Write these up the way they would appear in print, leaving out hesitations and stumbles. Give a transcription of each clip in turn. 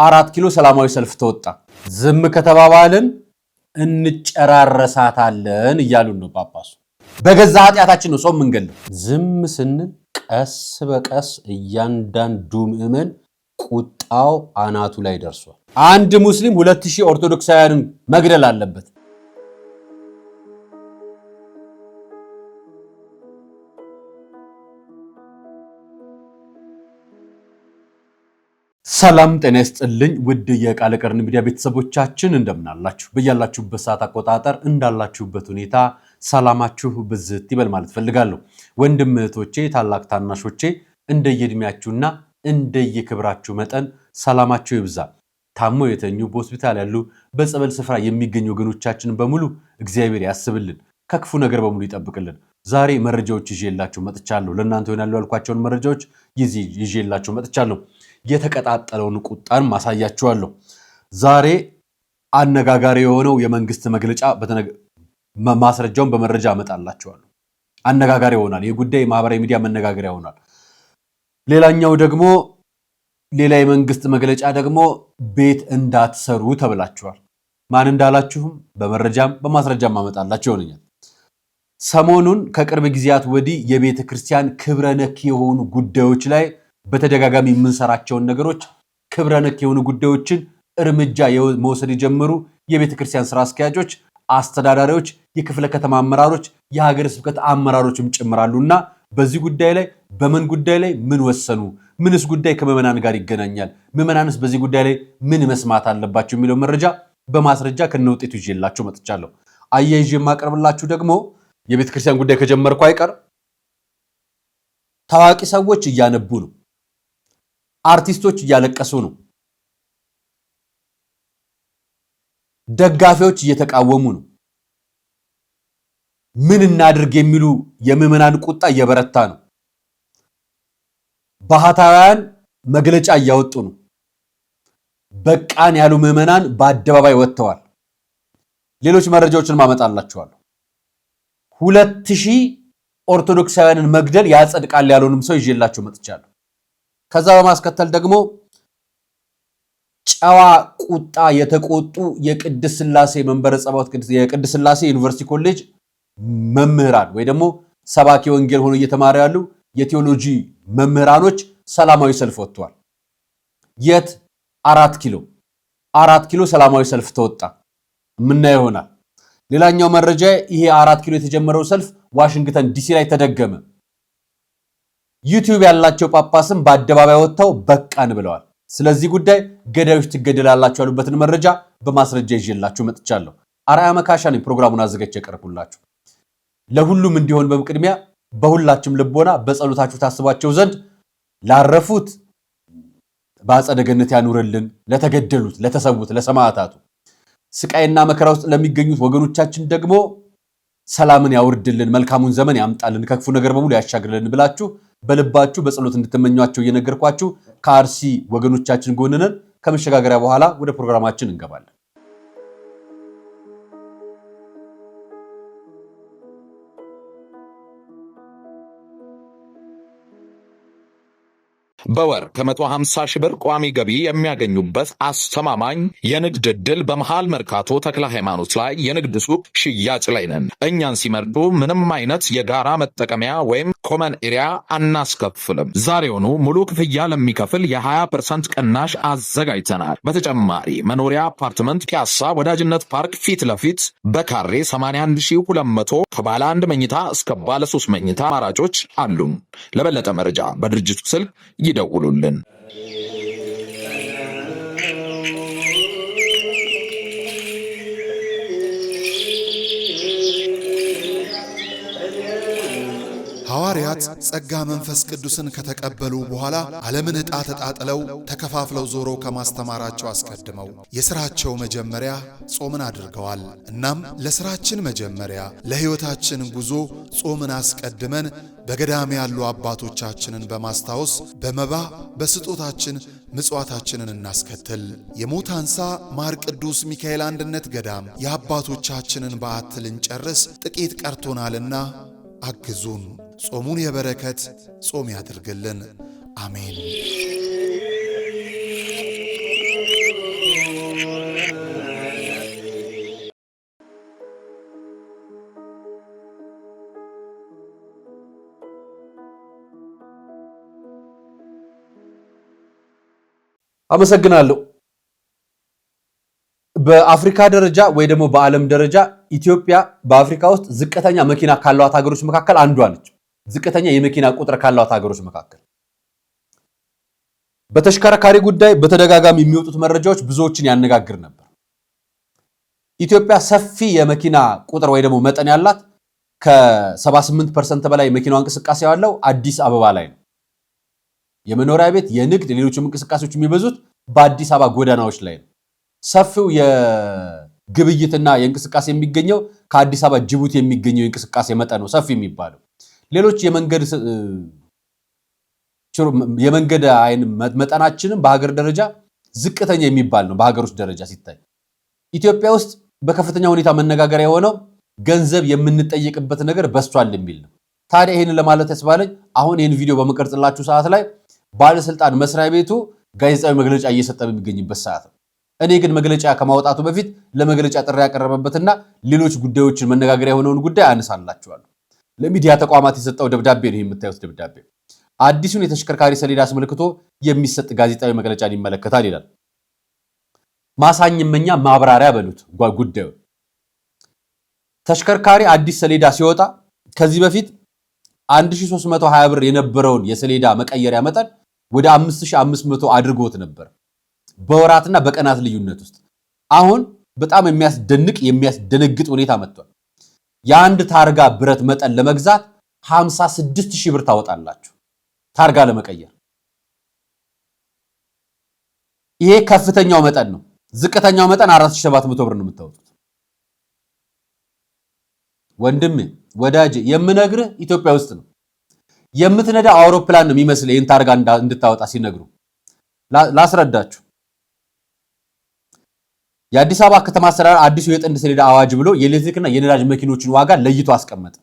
4 ኪሎ ሰላማዊ ሰልፍ ተወጣ። ዝም ከተባባልን እንጨራረሳታለን እያሉን ነው ጳጳሱ። በገዛ ኃጢያታችን ነው ጾም መንገለው። ዝም ስንል ቀስ በቀስ እያንዳንዱ ምእመን ቁጣው አናቱ ላይ ደርሷል። አንድ ሙስሊም 2000 ኦርቶዶክሳውያንን መግደል አለበት። ሰላም ጤና ይስጥልኝ ውድ የቃለ ቀርን ሚዲያ ቤተሰቦቻችን እንደምን አላችሁ? በያላችሁበት ሰዓት አቆጣጠር እንዳላችሁበት ሁኔታ ሰላማችሁ ብዝት ይበል ማለት ፈልጋለሁ። ወንድም እህቶቼ፣ ታላቅ ታናሾቼ እንደየእድሜያችሁና እንደየክብራችሁ መጠን ሰላማችሁ ይብዛ። ታሞ የተኙ በሆስፒታል ያሉ በጸበል ስፍራ የሚገኙ ወገኖቻችን በሙሉ እግዚአብሔር ያስብልን፣ ከክፉ ነገር በሙሉ ይጠብቅልን። ዛሬ መረጃዎች ይዤላችሁ መጥቻለሁ። ለእናንተ ይሆናሉ ያልኳቸውን መረጃዎች ይዤላችሁ መጥቻለሁ። የተቀጣጠለውን ቁጣን ማሳያችኋለሁ። ዛሬ አነጋጋሪ የሆነው የመንግስት መግለጫ ማስረጃውን በመረጃ አመጣላችኋለሁ። አነጋጋሪ ይሆናል። ይህ ጉዳይ ማህበራዊ ሚዲያ መነጋገሪያ ይሆናል። ሌላኛው ደግሞ ሌላ የመንግስት መግለጫ ደግሞ ቤት እንዳትሰሩ ተብላችኋል። ማን እንዳላችሁም በመረጃም በማስረጃም አመጣላችሁ ይሆናል። ሰሞኑን ከቅርብ ጊዜያት ወዲህ የቤተ ክርስቲያን ክብረ ነክ የሆኑ ጉዳዮች ላይ በተደጋጋሚ የምንሰራቸውን ነገሮች ክብረ ነክ የሆኑ ጉዳዮችን እርምጃ መውሰድ የጀመሩ የቤተ ክርስቲያን ስራ አስኪያጆች፣ አስተዳዳሪዎች፣ የክፍለ ከተማ አመራሮች፣ የሀገረ ስብከት አመራሮችም ጭምራሉና በዚህ ጉዳይ ላይ በምን ጉዳይ ላይ ምን ወሰኑ፣ ምንስ ጉዳይ ከመመናን ጋር ይገናኛል፣ መመናንስ በዚህ ጉዳይ ላይ ምን መስማት አለባቸው የሚለው መረጃ በማስረጃ ከነውጤቱ ይዤላችሁ መጥቻለሁ። አያይዤ የማቀርብላችሁ ደግሞ የቤተ ክርስቲያን ጉዳይ ከጀመርኩ አይቀር ታዋቂ ሰዎች እያነቡ ነው። አርቲስቶች እያለቀሱ ነው። ደጋፊዎች እየተቃወሙ ነው። ምን እናድርግ የሚሉ የምዕመናን ቁጣ እየበረታ ነው። ባህታውያን መግለጫ እያወጡ ነው። በቃን ያሉ ምዕመናን በአደባባይ ወጥተዋል። ሌሎች መረጃዎችን ማመጣላችኋለሁ። 2000 ኦርቶዶክሳውያንን መግደል ያጸድቃል ያለውንም ሰው ይዤላችሁ መጥቻለሁ። ከዛ በማስከተል ደግሞ ጨዋ ቁጣ የተቆጡ የቅድስት ሥላሴ መንበረ ጸባዖት የቅድስት ሥላሴ ዩኒቨርሲቲ ኮሌጅ መምህራን ወይ ደግሞ ሰባኪ ወንጌል ሆኖ እየተማሩ ያሉ የቴዎሎጂ መምህራኖች ሰላማዊ ሰልፍ ወጥተዋል። የት? 4 ኪሎ ሰላማዊ ሰልፍ ተወጣ። ምናየው ይሆናል። ሌላኛው መረጃ ይሄ 4 ኪሎ የተጀመረው ሰልፍ ዋሽንግተን ዲሲ ላይ ተደገመ። ዩቲዩብ ያላቸው ጳጳስም በአደባባይ ወጥተው በቃን ብለዋል። ስለዚህ ጉዳይ ገዳዮች ትገደላላችሁ ያሉበትን መረጃ በማስረጃ ይዤላችሁ መጥቻለሁ። አርአያ መካሻ ነኝ ፕሮግራሙን አዘጋጅቼ ያቀርብላችሁ። ለሁሉም እንዲሆን በቅድሚያ በሁላችሁም ልቦና በጸሎታችሁ ታስቧቸው ዘንድ ላረፉት በአጸደ ገነት ያኑርልን፣ ለተገደሉት፣ ለተሰዉት፣ ለሰማዕታቱ ስቃይና መከራ ውስጥ ለሚገኙት ወገኖቻችን ደግሞ ሰላምን ያውርድልን፣ መልካሙን ዘመን ያምጣልን፣ ከክፉ ነገር በሙሉ ያሻግርልን ብላችሁ በልባችሁ በጸሎት እንድትመኟቸው እየነገርኳችሁ ከአርሲ ወገኖቻችን ጎን ነን። ከመሸጋገሪያ በኋላ ወደ ፕሮግራማችን እንገባለን። በወር ከ150 ሺህ ብር ቋሚ ገቢ የሚያገኙበት አስተማማኝ የንግድ ዕድል በመሃል መርካቶ ተክለ ሃይማኖት ላይ የንግድ ሱቅ ሽያጭ ላይ ነን። እኛን ሲመርጡ ምንም አይነት የጋራ መጠቀሚያ ወይም ኮመን ኤሪያ አናስከፍልም። ዛሬውኑ ሙሉ ክፍያ ለሚከፍል የ20% ቅናሽ አዘጋጅተናል። በተጨማሪ መኖሪያ አፓርትመንት ፒያሳ ወዳጅነት ፓርክ ፊት ለፊት በካሬ 81200 ከባለ 1 መኝታ እስከ ባለ 3 መኝታ አማራጮች አሉን። ለበለጠ መረጃ በድርጅቱ ስልክ ይደውሉልን። ሐዋርያት ጸጋ መንፈስ ቅዱስን ከተቀበሉ በኋላ ዓለምን ዕጣ ተጣጥለው ተከፋፍለው ዞሮ ከማስተማራቸው አስቀድመው የሥራቸው መጀመሪያ ጾምን አድርገዋል። እናም ለሥራችን መጀመሪያ ለሕይወታችን ጉዞ ጾምን አስቀድመን በገዳም ያሉ አባቶቻችንን በማስታወስ በመባ በስጦታችን ምጽዋታችንን እናስከትል። የሞታንሳ ማር ቅዱስ ሚካኤል አንድነት ገዳም የአባቶቻችንን በዓት ልንጨርስ ጥቂት ቀርቶናልና አግዙን። ጾሙን የበረከት ጾም ያድርግልን። አሜን። አመሰግናለሁ። በአፍሪካ ደረጃ ወይ ደግሞ በዓለም ደረጃ ኢትዮጵያ በአፍሪካ ውስጥ ዝቅተኛ መኪና ካሏት ሀገሮች መካከል አንዷ ነች። ዝቅተኛ የመኪና ቁጥር ካሏት ሀገሮች መካከል በተሽከርካሪ ጉዳይ በተደጋጋሚ የሚወጡት መረጃዎች ብዙዎችን ያነጋግር ነበር። ኢትዮጵያ ሰፊ የመኪና ቁጥር ወይ ደግሞ መጠን ያላት ከ78% በላይ መኪናዋ እንቅስቃሴ ያለው አዲስ አበባ ላይ ነው። የመኖሪያ ቤት፣ የንግድ፣ ሌሎችም እንቅስቃሴዎች የሚበዙት በአዲስ አበባ ጎዳናዎች ላይ ነው። ሰፊው የግብይትና የእንቅስቃሴ የሚገኘው ከአዲስ አበባ ጅቡቲ የሚገኘው የእንቅስቃሴ መጠን ነው ሰፊ የሚባለው። ሌሎች የመንገድ አይን መጠናችንም በሀገር ደረጃ ዝቅተኛ የሚባል ነው። በሀገሮች ደረጃ ሲታይ ኢትዮጵያ ውስጥ በከፍተኛ ሁኔታ መነጋገሪያ የሆነው ገንዘብ የምንጠይቅበት ነገር በስቷል የሚል ነው። ታዲያ ይህንን ለማለት ያስባለኝ አሁን ይህን ቪዲዮ በመቀርጽላችሁ ሰዓት ላይ ባለስልጣን መስሪያ ቤቱ ጋዜጣዊ መግለጫ እየሰጠ በሚገኝበት ሰዓት ነው። እኔ ግን መግለጫ ከማውጣቱ በፊት ለመግለጫ ጥሪ ያቀረበበትና ሌሎች ጉዳዮችን መነጋገሪያ የሆነውን ጉዳይ አነሳላችኋለሁ። ለሚዲያ ተቋማት የሰጠው ደብዳቤ ነው የምታዩት ደብዳቤ። አዲሱን የተሽከርካሪ ሰሌዳ አስመልክቶ የሚሰጥ ጋዜጣዊ መግለጫን ይመለከታል ይላል። ማሳኝመኛ ማብራሪያ በሉት ጉዳዩ። ተሽከርካሪ አዲስ ሰሌዳ ሲወጣ ከዚህ በፊት 1320 ብር የነበረውን የሰሌዳ መቀየሪያ መጠን ወደ 5500 አድርጎት ነበር በወራትና በቀናት ልዩነት ውስጥ። አሁን በጣም የሚያስደነግጥ ሁኔታ መጥቷል። የአንድ ታርጋ ብረት መጠን ለመግዛት 56000 ብር ታወጣላችሁ ታርጋ ለመቀየር። ይሄ ከፍተኛው መጠን ነው። ዝቅተኛው መጠን 4700 ብር ነው የምታወጡት። ወንድሜ ወዳጅ የምነግርህ ኢትዮጵያ ውስጥ ነው። የምትነዳ አውሮፕላን ነው የሚመስለው ይህን ታርጋ እንድታወጣ ሲነግሩ። ላስረዳችሁ። የአዲስ አበባ ከተማ አስተዳደር አዲሱ የጥንድ ሰሌዳ አዋጅ ብሎ የኤሌክትሪክና የነዳጅ መኪኖችን ዋጋ ለይቶ አስቀመጠ።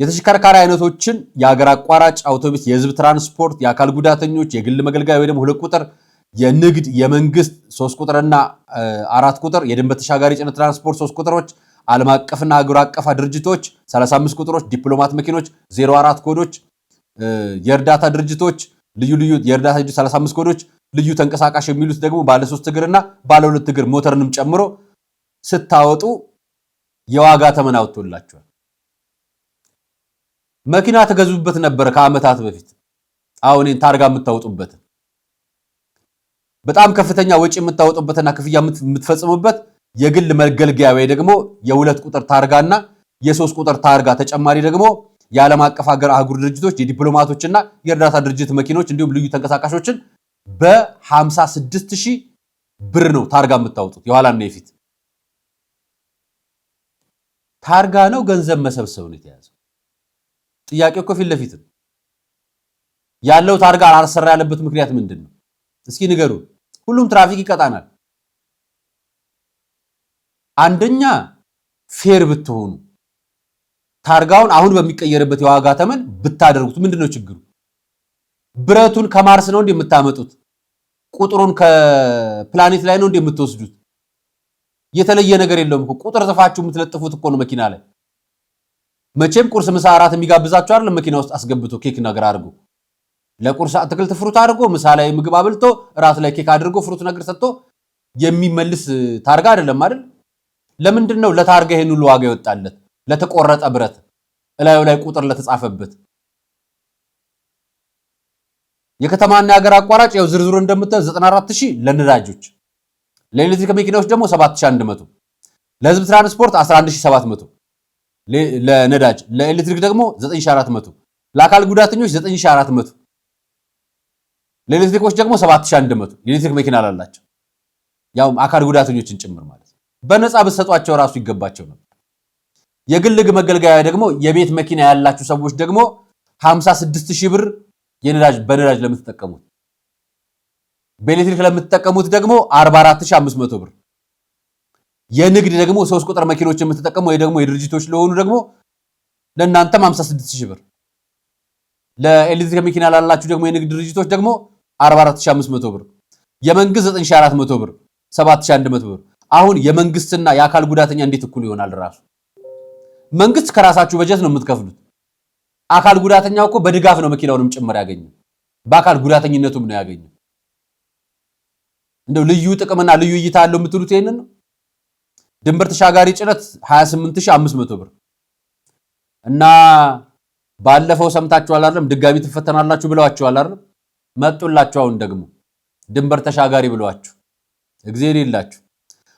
የተሽከርካሪ አይነቶችን የሀገር አቋራጭ አውቶቡስ፣ የህዝብ ትራንስፖርት፣ የአካል ጉዳተኞች፣ የግል መገልገያ ወይ ደግሞ 2 ቁጥር፣ የንግድ፣ የመንግስት 3 ቁጥርና 4 ቁጥር፣ የድንበር ተሻጋሪ ጭነት ትራንስፖርት 3 ቁጥሮች፣ ዓለም አቀፍና ሀገር አቀፍ ድርጅቶች 35 ቁጥሮች፣ ዲፕሎማት መኪኖች 04 ኮዶች፣ የእርዳታ ድርጅቶች ልዩ የእርዳታ ድርጅት 35 ኮዶች፣ ልዩ ተንቀሳቃሽ የሚሉት ደግሞ ባለ 3 እግርና ባለ 2 እግር ሞተርንም ጨምሮ ስታወጡ የዋጋ ተመን አውጥቶላችኋል። መኪና ተገዙበት ነበር ከዓመታት በፊት። አሁን ታርጋ የምታወጡበት በጣም ከፍተኛ ወጪ የምታወጡበትና ክፍያ የምትፈጽሙበት የግል መገልገያ ወይ ደግሞ የ2 ቁጥር ታርጋና የ3 ቁጥር ታርጋ ተጨማሪ ደግሞ የዓለም አቀፍ ሀገር አህጉር ድርጅቶች የዲፕሎማቶችና የእርዳታ ድርጅት መኪኖች እንዲሁም ልዩ ተንቀሳቃሾችን በ56000 ብር ነው ታርጋ የምታወጡት የኋላና የፊት። ታርጋ ነው ገንዘብ መሰብሰብ ነው የተያዘው። ጥያቄው እኮ ፊት ለፊት ነው ያለው። ታርጋ አልሰራ ያለበት ምክንያት ምንድን ነው? እስኪ ንገሩ። ሁሉም ትራፊክ ይቀጣናል። አንደኛ ፌር ብትሆኑ ታርጋውን አሁን በሚቀየርበት የዋጋ ተመን ብታደርጉት ምንድነው ችግሩ? ብረቱን ከማርስ ነው እንደምታመጡት? ቁጥሩን ከፕላኔት ላይ ነው እንደምትወስዱት? የተለየ ነገር የለውም እኮ ቁጥር ጽፋችሁ የምትለጥፉት እኮ ነው መኪና ላይ። መቼም ቁርስ፣ ምሳ፣ እራት የሚጋብዛችሁ አይደል? መኪና ውስጥ አስገብቶ ኬክ ነገር አድርጎ ለቁርስ አትክልት ፍሩት አድርጎ ምሳ ላይ ምግብ አብልቶ እራት ላይ ኬክ አድርጎ ፍሩት ነገር ሰጥቶ የሚመልስ ታርጋ አይደለም አይደል? ለምንድን ነው ለታርጋ ይሄን ሁሉ ዋጋ ይወጣለት? ለተቆረጠ ብረት እላዩ ላይ ቁጥር ለተጻፈበት። የከተማና የሀገር አቋራጭ ያው ዝርዝሩ እንደምታዩት 94000 ለነዳጆች፣ ለኤሌክትሪክ መኪናዎች ደግሞ 7100፣ ለህዝብ ትራንስፖርት 11700 ለነዳጅ፣ ለኤሌክትሪክ ደግሞ 9400፣ ለአካል ጉዳተኞች 9400፣ ለኤሌክትሪኮች ደግሞ 7100 የኤሌክትሪክ መኪና ላላቸው ያው አካል ጉዳተኞችን ጭምር ማለት ነው። በነፃ በሰጧቸው ራሱ ይገባቸው ነበር። የግል መገልገያ ደግሞ የቤት መኪና ያላችሁ ሰዎች ደግሞ 56000 ብር በነዳጅ ለምትጠቀሙት፣ በኤሌክትሪክ ለምትጠቀሙት ደግሞ 44500 ብር፣ የንግድ ደግሞ 3 ቁጥር መኪኖች የምትጠቀሙ ወይ ደግሞ የድርጅቶች ለሆኑ ደግሞ ለእናንተም 56000 ብር፣ ለኤሌክትሪክ መኪና ላላችሁ ደግሞ የንግድ ድርጅቶች ደግሞ 44500 ብር፣ የመንግስት 9400 ብር፣ 7100 ብር። አሁን የመንግስትና የአካል ጉዳተኛ እንዴት እኩል ይሆናል? ራሱ መንግስት ከራሳችሁ በጀት ነው የምትከፍሉት። አካል ጉዳተኛው እኮ በድጋፍ ነው መኪናውንም ጭምር ያገኘው። በአካል ጉዳተኝነቱም ነው ያገኘው። እንደው ልዩ ጥቅምና ልዩ እይታ አለው የምትሉት ይሄንን ነው። ድንበር ተሻጋሪ ጭነት 28500 ብር እና ባለፈው ሰምታችኋል አይደል? ድጋሚ ትፈተናላችሁ ብለዋችኋል አይደል? መጡላችሁ። አሁን ደግሞ ድንበር ተሻጋሪ ብለዋችሁ እግዚአብሔር ይላችሁ።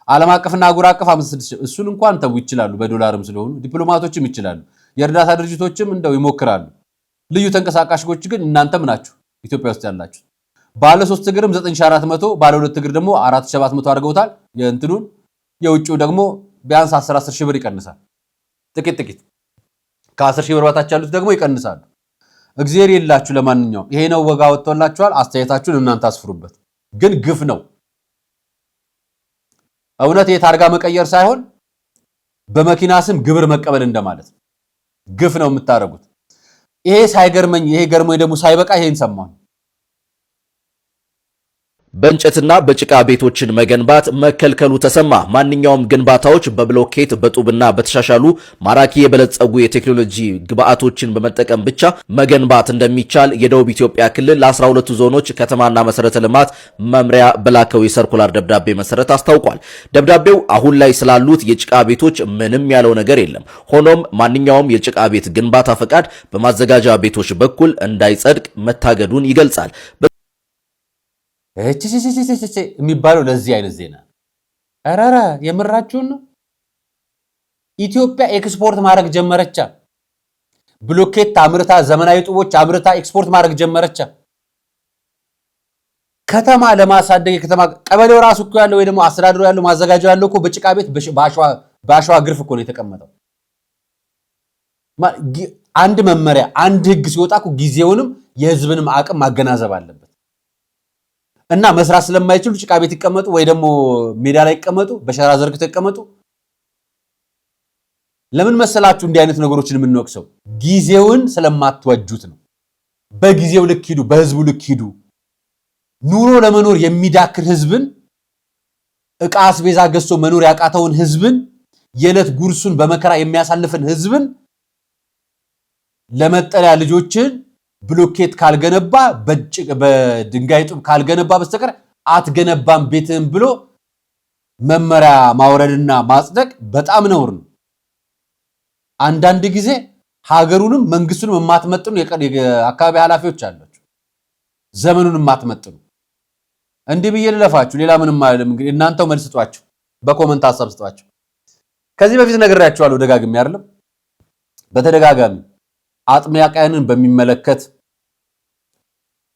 ዓለም አቀፍና አህጉር አቀፍ 56 እሱን እንኳን ተው ይችላሉ፣ በዶላርም ስለሆኑ ዲፕሎማቶችም ይችላሉ፣ የእርዳታ ድርጅቶችም እንደው ይሞክራሉ። ልዩ ተንቀሳቃሾች ግን እናንተም ናችሁ ኢትዮጵያ ውስጥ ያላችሁ። ባለ 3 እግርም 9400 ባለ 2 እግር ደግሞ 4700 አድርገውታል። የእንትኑን የውጭው ደግሞ ቢያንስ 10 ሺህ ብር ይቀንሳል። ጥቂት ከ10 ሺህ ብር በታች ያሉት ደግሞ ይቀንሳሉ። እግዚአብሔር ይላችሁ። ለማንኛውም ይሄ ነው ወጋ ወጥቶላችኋል። አስተያየታችሁን እናንተ አስፍሩበት። ግን ግፍ ነው እውነት። የታርጋ መቀየር ሳይሆን በመኪና ስም ግብር መቀበል እንደማለት ግፍ ነው የምታረጉት። ይሄ ሳይገርመኝ ይሄ ገርሞኝ ደግሞ ሳይበቃ ይሄን ሰማሁ። በእንጨትና በጭቃ ቤቶችን መገንባት መከልከሉ ተሰማ። ማንኛውም ግንባታዎች በብሎኬት በጡብና በተሻሻሉ ማራኪ የበለጸጉ የቴክኖሎጂ ግብአቶችን በመጠቀም ብቻ መገንባት እንደሚቻል የደቡብ ኢትዮጵያ ክልል ለ12 ዞኖች ከተማና መሰረተ ልማት መምሪያ በላከው የሰርኩላር ደብዳቤ መሰረት አስታውቋል። ደብዳቤው አሁን ላይ ስላሉት የጭቃ ቤቶች ምንም ያለው ነገር የለም። ሆኖም ማንኛውም የጭቃ ቤት ግንባታ ፈቃድ በማዘጋጃ ቤቶች በኩል እንዳይጸድቅ መታገዱን ይገልጻል። የሚባለው ለዚህ አይነት ዜና አራራ የምራችሁን ነው። ኢትዮጵያ ኤክስፖርት ማድረግ ጀመረቻ። ብሎኬት አምርታ ዘመናዊ ጡቦች አምርታ ኤክስፖርት ማድረግ ጀመረቻ። ከተማ ለማሳደግ ከተማ ቀበሌው ራሱ እኮ ያለው ወይ ደግሞ አስተዳደሩ ያለው ማዘጋጃው ያለው እኮ በጭቃ ቤት በአሸዋ ግርፍ እኮ ነው የተቀመጠው። አንድ መመሪያ አንድ ህግ ሲወጣ እኮ ጊዜውንም የህዝብንም አቅም ማገናዘብ አለበት። እና መስራት ስለማይችሉ ጭቃ ቤት ይቀመጡ ወይ ደግሞ ሜዳ ላይ ይቀመጡ፣ በሸራ ዘርግተው ይቀመጡ። ለምን መሰላችሁ እንዲህ አይነት ነገሮችን የምንወቅሰው? ጊዜውን ስለማትወጁት ነው። በጊዜው ልክ ሂዱ፣ በህዝቡ ልክ ሂዱ። ኑሮ ለመኖር የሚዳክር ህዝብን፣ ዕቃ አስቤዛ ገዝቶ መኖር ያቃተውን ህዝብን፣ የዕለት ጉርሱን በመከራ የሚያሳልፍን ህዝብን ለመጠለያ ልጆችን ብሎኬት ካልገነባ በድንጋይ ጡብ ካልገነባ በስተቀር አትገነባም ቤትህን ብሎ መመሪያ ማውረድና ማጽደቅ በጣም ነውር ነው። አንዳንድ ጊዜ ሀገሩንም መንግስቱንም የማትመጥኑ የአካባቢ ኃላፊዎች አላችሁ፣ ዘመኑን የማትመጥኑ። እንዲህ ብዬ ልለፋችሁ፣ ሌላ ምንም አይደለም። እንግዲህ እናንተው መልስ ስጧቸው፣ በኮመንት ሐሳብ ስጧቸው። ከዚህ በፊት ነግሬያችኋለሁ ደጋግሜ አይደለም በተደጋጋሚ አጥሚያ ቀንን በሚመለከት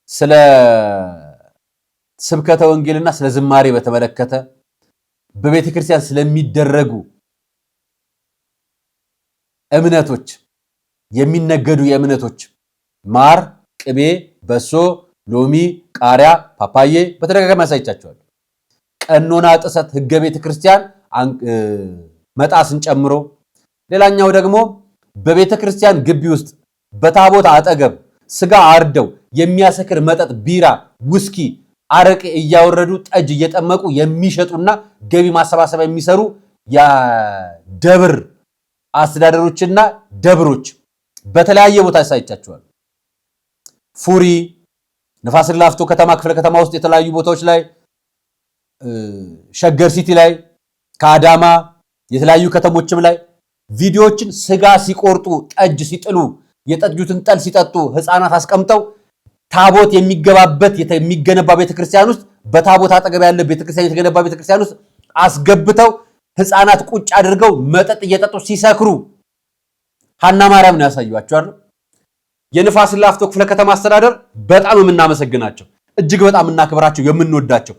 ስለ ስብከተ ወንጌልና ስለ ዝማሬ በተመለከተ በቤተ ክርስቲያን ስለሚደረጉ እምነቶች የሚነገዱ የእምነቶች ማር፣ ቅቤ፣ በሶ፣ ሎሚ፣ ቃሪያ፣ ፓፓዬ በተደጋጋሚ አሳይቻችኋለሁ። ቀኖና ጥሰት ህገ ቤተ ክርስቲያን መጣስን ጨምሮ ሌላኛው ደግሞ በቤተ ክርስቲያን ግቢ ውስጥ በታቦት አጠገብ ስጋ አርደው የሚያሰክር መጠጥ ቢራ፣ ውስኪ፣ አረቄ እያወረዱ ጠጅ እየጠመቁ የሚሸጡና ገቢ ማሰባሰቢያ የሚሰሩ የደብር አስተዳደሮችና ደብሮች በተለያየ ቦታ ሳይቻቸዋል። ፉሪ፣ ንፋስ ላፍቶ ከተማ ክፍለ ከተማ ውስጥ የተለያዩ ቦታዎች ላይ፣ ሸገር ሲቲ ላይ፣ ከአዳማ የተለያዩ ከተሞችም ላይ ቪዲዮዎችን ስጋ ሲቆርጡ ጠጅ ሲጥሉ የጠጁትን ጠል ሲጠጡ ህፃናት አስቀምጠው ታቦት የሚገባበት የሚገነባ ቤተክርስቲያን ውስጥ በታቦት አጠገብ ያለ ቤተክርስቲያን የተገነባ ቤተክርስቲያን ውስጥ አስገብተው ህፃናት ቁጭ አድርገው መጠጥ እየጠጡ ሲሰክሩ ሐና ማርያም ነው ያሳዩአቸው አይደል? የንፋስ ላፍቶ ክፍለ ከተማ አስተዳደር በጣም የምናመሰግናቸው እጅግ በጣም እናከብራቸው የምንወዳቸው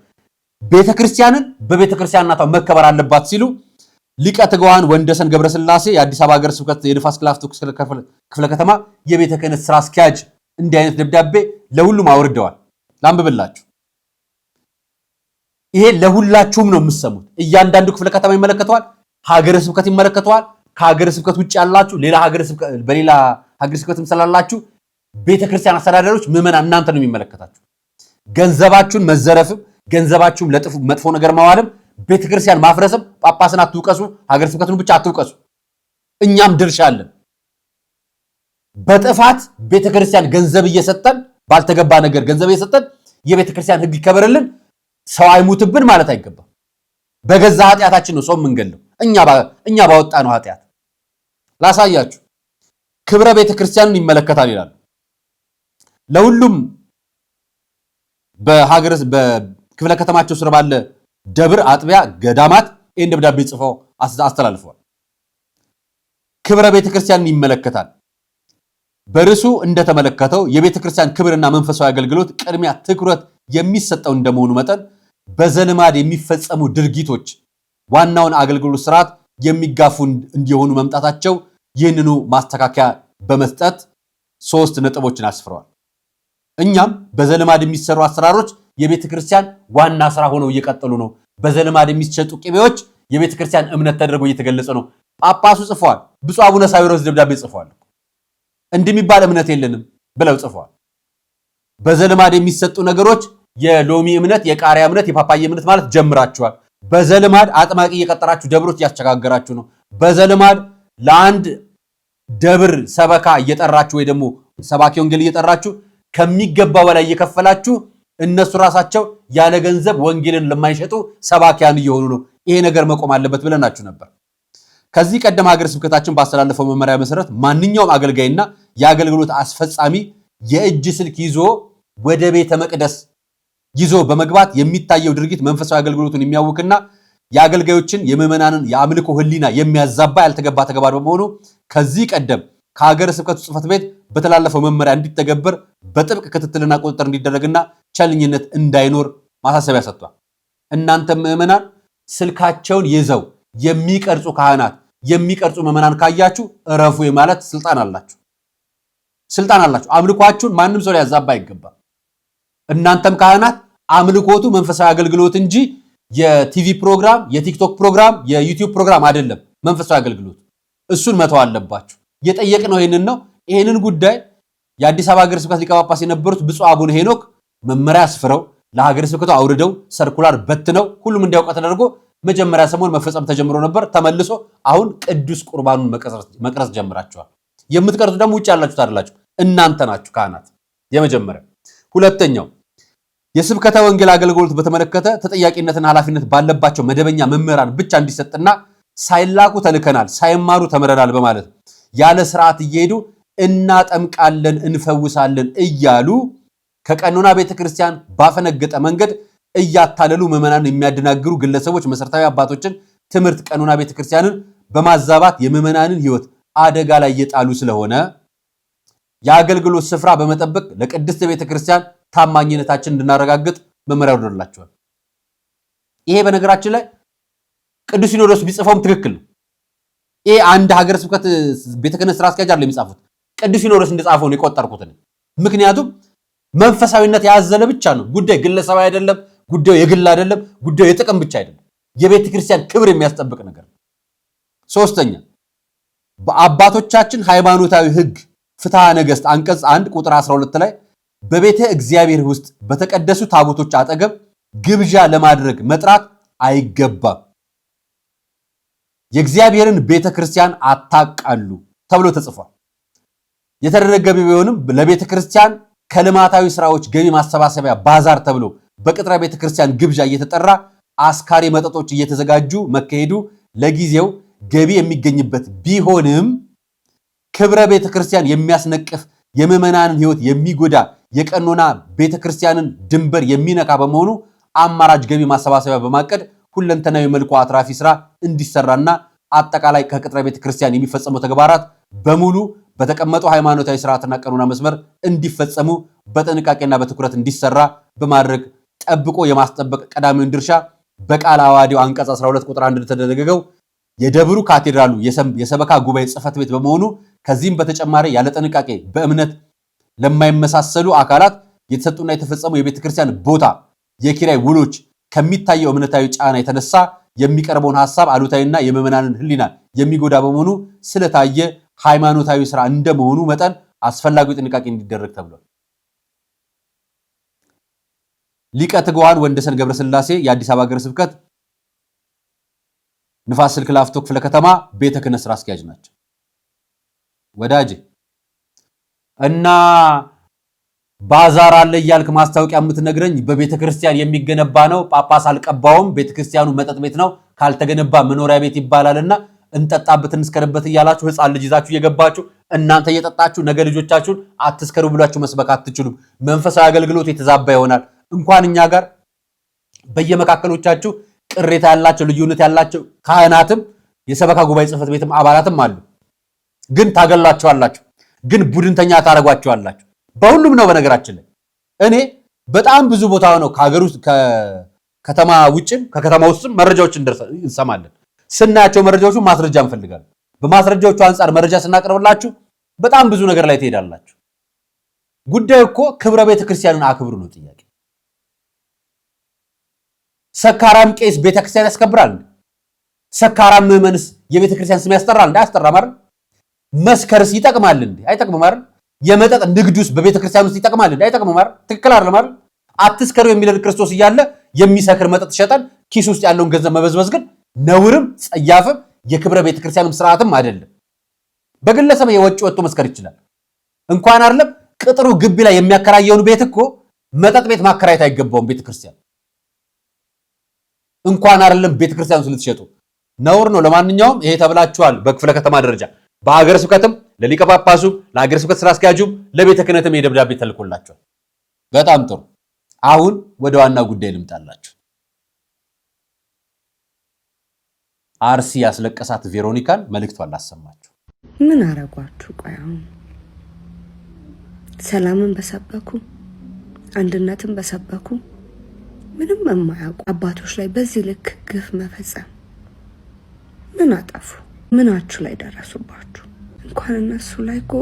ቤተክርስቲያንን በቤተክርስቲያንነቷ መከበር አለባት ሲሉ ሊቀ ትጉሃን ወንደሰን ገብረስላሴ የአዲስ አበባ ሀገረ ስብከት የንፋስ ላፍቶ ክፍለ ከተማ የቤተ ክህነት ስራ አስኪያጅ እንዲህ አይነት ደብዳቤ ለሁሉም አውርደዋል። ላንብብላችሁ። ይሄ ለሁላችሁም ነው የምትሰሙት። እያንዳንዱ ክፍለ ከተማ ይመለከተዋል፣ ሀገረ ስብከት ይመለከተዋል። ከሀገረ ስብከት ውጭ ያላችሁ በሌላ ሀገረ ስብከትም ስላላችሁ ቤተክርስቲያን አስተዳዳሪዎች፣ ምዕመናን እናንተ ነው የሚመለከታችሁ። ገንዘባችሁን መዘረፍም ገንዘባችሁም ለጥፉ መጥፎ ነገር ማዋልም ቤተክርስቲያን ማፍረስም ጳጳስን አትውቀሱ፣ ሀገረ ስብከቱን ብቻ አትውቀሱ። እኛም ድርሻ አለን። በጥፋት ቤተክርስቲያን ገንዘብ እየሰጠን ባልተገባ ነገር ገንዘብ እየሰጠን የቤተክርስቲያን ሕግ ይከበርልን፣ ሰው አይሙትብን ማለት አይገባም። በገዛ ኃጢአታችን ነው ሰው የምንገለው እኛ ባወጣ ነው ኃጢአት። ላሳያችሁ። ክብረ ቤተ ክርስቲያንን ይመለከታል ይላሉ። ለሁሉም በክፍለ ከተማቸው ስር ባለ ደብር አጥቢያ ገዳማት ይህን ደብዳቤ ጽፈው አስተላልፈዋል። ክብረ ቤተ ክርስቲያንን ይመለከታል። በርሱ እንደተመለከተው የቤተ ክርስቲያን ክብርና መንፈሳዊ አገልግሎት ቅድሚያ ትኩረት የሚሰጠው እንደመሆኑ መጠን በዘልማድ የሚፈጸሙ ድርጊቶች ዋናውን አገልግሎት ስርዓት የሚጋፉ እንዲሆኑ መምጣታቸው ይህንኑ ማስተካከያ በመስጠት 3 ነጥቦችን አስፍረዋል። እኛም በዘልማድ የሚሰሩ አሰራሮች የቤተ ክርስቲያን ዋና ስራ ሆነው እየቀጠሉ ነው። በዘልማድ የሚሸጡ ቅቤዎች የቤተ ክርስቲያን እምነት ተደርጎ እየተገለጸ ነው። ጳጳሱ ጽፈዋል። ብፁዕ አቡነ ሳዊሮስ ደብዳቤ ጽፈዋል። እንደሚባል እምነት የለንም ብለው ጽፈዋል። በዘልማድ የሚሰጡ ነገሮች የሎሚ እምነት፣ የቃሪያ እምነት፣ የፓፓዬ እምነት ማለት ጀምራችኋል። በዘልማድ አጥማቂ እየቀጠራችሁ ደብሮች እያስቸጋገራችሁ ነው። በዘልማድ ለአንድ ደብር ሰበካ እየጠራችሁ ወይ ደግሞ ሰባኪ ወንጌል እየጠራችሁ ከሚገባው በላይ እየከፈላችሁ እነሱ ራሳቸው ያለ ገንዘብ ወንጌልን ለማይሸጡ ሰባኪያን እየሆኑ ነው። ይሄ ነገር መቆም አለበት ብለናችሁ ነበር። ከዚህ ቀደም ሀገረ ስብከታችን ባስተላለፈው መመሪያ መሰረት ማንኛውም አገልጋይና የአገልግሎት አስፈጻሚ የእጅ ስልክ ይዞ ወደ ቤተ መቅደስ ይዞ በመግባት የሚታየው ድርጊት መንፈሳዊ አገልግሎቱን የሚያውክና የአገልጋዮችን የምዕመናንን የአምልኮ ሕሊና የሚያዛባ ያልተገባ ተግባር በመሆኑ ከዚህ ቀደም ከሀገረ ስብከቱ ጽሕፈት ቤት በተላለፈው መመሪያ እንዲተገበር በጥብቅ ክትትልና ቁጥጥር እንዲደረግና ቸልኝነት እንዳይኖር ማሳሰቢያ ሰጥቷል። እናንተም ምዕመናን ስልካቸውን ይዘው የሚቀርጹ ካህናት፣ የሚቀርጹ ምዕመናን ካያችሁ እረፉ ማለት ስልጣን አላችሁ። አምልኳችሁን ማንም ሰው ሊያዛባ አይገባም። እናንተም ካህናት አምልኮቱ መንፈሳዊ አገልግሎት እንጂ የቲቪ ፕሮግራም፣ የቲክቶክ ፕሮግራም፣ የዩቲዩብ ፕሮግራም አይደለም። መንፈሳዊ አገልግሎት እሱን መተው አለባችሁ። የጠየቅነው ይሄንን ነው። ይሄንን ጉዳይ የአዲስ አበባ ሀገረ ስብከት ሊቀ ጳጳስ የነበሩት ብፁዕ አቡነ ሄኖክ መመሪያ አስፍረው ለሀገረ ስብከቱ አውርደው ሰርኩላር በትነው ሁሉም እንዲያውቅ ተደርጎ መጀመሪያ ሰሞን መፈጸም ተጀምሮ ነበር። ተመልሶ አሁን ቅዱስ ቁርባኑን መቅረጽ ጀምራችኋል። የምትቀርጹ ደግሞ ውጭ ያላችሁት አይደላችሁ፣ እናንተ ናችሁ ካህናት። የመጀመሪያው። ሁለተኛው የስብከተ ወንጌል አገልግሎት በተመለከተ ተጠያቂነትና ኃላፊነት ባለባቸው መደበኛ መምህራን ብቻ እንዲሰጥና ሳይላኩ ተልከናል፣ ሳይማሩ ተምረናል በማለት ያለ ስርዓት እየሄዱ እናጠምቃለን፣ እንፈውሳለን እያሉ ከቀኖና ቤተክርስቲያን ባፈነገጠ መንገድ እያታለሉ ምዕመናን የሚያደናግሩ ግለሰቦች መሰረታዊ አባቶችን ትምህርት ቀኖና ቤተክርስቲያንን በማዛባት የምዕመናንን ሕይወት አደጋ ላይ እየጣሉ ስለሆነ የአገልግሎት ስፍራ በመጠበቅ ለቅድስት ቤተክርስቲያን ታማኝነታችን እንድናረጋግጥ መመሪያ ወርዶላቸዋል። ይሄ በነገራችን ላይ ቅዱስ ሲኖዶስ ቢጽፈውም ትክክል ነው። ይሄ አንድ ሀገረ ስብከት ቤተ ክህነት ስራ አስኪያጅ አይደለም የሚጻፉት፣ ቅዱስ ሲኖዶስ እንደጻፈው ነው የቆጠርኩት። ምክንያቱም መንፈሳዊነት ያዘለ ብቻ ነው ጉዳይ፣ ግለሰባዊ አይደለም ጉዳዩ፣ የግል አይደለም ጉዳዩ፣ የጥቅም ብቻ አይደለም፣ የቤተ ክርስቲያን ክብር የሚያስጠብቅ ነገር። ሶስተኛ በአባቶቻችን ሃይማኖታዊ ሕግ ፍትሐ ነገሥት አንቀጽ 1 ቁጥር 12 ላይ በቤተ እግዚአብሔር ውስጥ በተቀደሱ ታቦቶች አጠገብ ግብዣ ለማድረግ መጥራት አይገባም፣ የእግዚአብሔርን ቤተ ክርስቲያን አታቃሉ ተብሎ ተጽፏል። የተደነገገ ቢሆንም ለቤተ ክርስቲያን ከልማታዊ ስራዎች ገቢ ማሰባሰቢያ ባዛር ተብሎ በቅጥረ ቤተ ክርስቲያን ግብዣ እየተጠራ አስካሪ መጠጦች እየተዘጋጁ መካሄዱ ለጊዜው ገቢ የሚገኝበት ቢሆንም ክብረ ቤተ ክርስቲያን የሚያስነቅፍ የምዕመናንን ሕይወት የሚጎዳ የቀኖና ቤተ ክርስቲያንን ድንበር የሚነካ በመሆኑ አማራጭ ገቢ ማሰባሰቢያ በማቀድ ሁለንተናዊ መልኩ አትራፊ ስራ እንዲሰራና አጠቃላይ ከቅጥረ ቤተ ክርስቲያን የሚፈጸሙ ተግባራት በሙሉ በተቀመጠው ሃይማኖታዊ ስርዓትና ቀኖና መስመር እንዲፈጸሙ በጥንቃቄና በትኩረት እንዲሰራ በማድረግ ጠብቆ የማስጠበቅ ቀዳሚውን ድርሻ በቃለ ዓዋዲው አንቀጽ 12 ቁጥር 1 እንደተደነገገው የደብሩ ካቴድራሉ የሰበካ ጉባኤ ጽሕፈት ቤት በመሆኑ ከዚህም በተጨማሪ ያለ ጥንቃቄ በእምነት ለማይመሳሰሉ አካላት የተሰጡና የተፈጸሙ የቤተ ክርስቲያን ቦታ የኪራይ ውሎች ከሚታየው እምነታዊ ጫና የተነሳ የሚቀርበውን ሐሳብ አሉታዊና የምዕመናንን ሕሊና የሚጎዳ በመሆኑ ስለታየ ሃይማኖታዊ ስራ እንደመሆኑ መጠን አስፈላጊው ጥንቃቄ እንዲደረግ ተብሏል። ሊቀ ትጉሃን ወንደሰን ገብረስላሴ የአዲስ አበባ ሀገረ ስብከት ንፋስ ስልክ ላፍቶ ክፍለ ከተማ ቤተ ክህነት ስራ አስኪያጅ ናቸው። ወዳጄ እና ባዛር አለ እያልክ ማስታወቂያ የምትነግረኝ በቤተ ክርስቲያን የሚገነባ ነው፣ ጳጳስ አልቀባውም፣ ቤተ ክርስቲያኑ መጠጥ ቤት ነው፣ ካልተገነባ መኖሪያ ቤት ይባላልና እንጠጣበት እንስከርበት እያላችሁ ህፃን ልጅ ይዛችሁ እየገባችሁ እናንተ እየጠጣችሁ ነገ ልጆቻችሁን አትስከሩ ብላችሁ መስበክ አትችሉም። መንፈሳዊ አገልግሎት የተዛባ ይሆናል። እንኳን እኛ ጋር በየመካከሎቻችሁ ቅሬታ ያላቸው ልዩነት ያላቸው ካህናትም የሰበካ ጉባኤ ጽሕፈት ቤትም አባላትም አሉ። ግን ታገላችኋላችሁ፣ ግን ቡድንተኛ ታረጓችኋላችሁ። በሁሉም ነው። በነገራችን ላይ እኔ በጣም ብዙ ቦታ ነው ከሀገር ውስጥ ከከተማ ውጭም ከከተማ ውስጥም መረጃዎችን እንሰማለን። ስናያቸው መረጃዎቹ ማስረጃ እንፈልጋለን። በማስረጃዎቹ አንጻር መረጃ ስናቀርብላችሁ በጣም ብዙ ነገር ላይ ትሄዳላችሁ። ጉዳዩ እኮ ክብረ ቤተ ክርስቲያንን አክብሩ ነው ጥያቄ። ሰካራም ቄስ ቤተ ክርስቲያን ያስከብራል? ሰካራም ምዕመንስ የቤተ ክርስቲያን ስም ያስጠራል? አያስጠራም አይደል? መስከርስ ይጠቅማል እንዴ? አይጠቅምም አይደል? የመጠጥ ንግዱስ በቤተ ክርስቲያን ውስጥ ይጠቅማል እንዴ? አይጠቅምም አይደል? ትክክል አይደለም አይደል? አትስከሩ የሚለን ክርስቶስ እያለ የሚሰክር መጠጥ ሸጠን ኪስ ውስጥ ያለውን ገንዘብ መበዝበዝ ግን ነውርም ጸያፍም የክብረ ቤተ ክርስቲያንም ስርዓትም አይደለም። በግለሰብ የወጭ ወጥቶ መስከር ይችላል። እንኳን አይደለም ቅጥሩ ግቢ ላይ የሚያከራየውን ቤት እኮ መጠጥ ቤት ማከራየት አይገባውም ቤተ ክርስቲያን። እንኳን አይደለም ቤተ ክርስቲያኑ ልትሸጡ ነውር ነው። ለማንኛውም ይሄ ተብላችኋል። በክፍለ ከተማ ደረጃ በሀገረ ስብከትም ለሊቀ ጳጳሱ ለሀገረ ስብከት ስራ አስኪያጁም ለቤተ ክህነትም የደብዳቤ ተልኮላችኋል። በጣም ጥሩ። አሁን ወደ ዋና ጉዳይ ልምጣላችሁ። አርሲ ያስለቀሳት ቬሮኒካን መልእክቷን ላሰማችሁ። ምን አረጓችሁ? ቆይ አሁን ሰላምን በሰበኩ አንድነትን በሰበኩ ምንም የማያውቁ አባቶች ላይ በዚህ ልክ ግፍ መፈጸም ምን አጠፉ? ምናችሁ ላይ ደረሱባችሁ? እንኳን እነሱ ላይ እኮ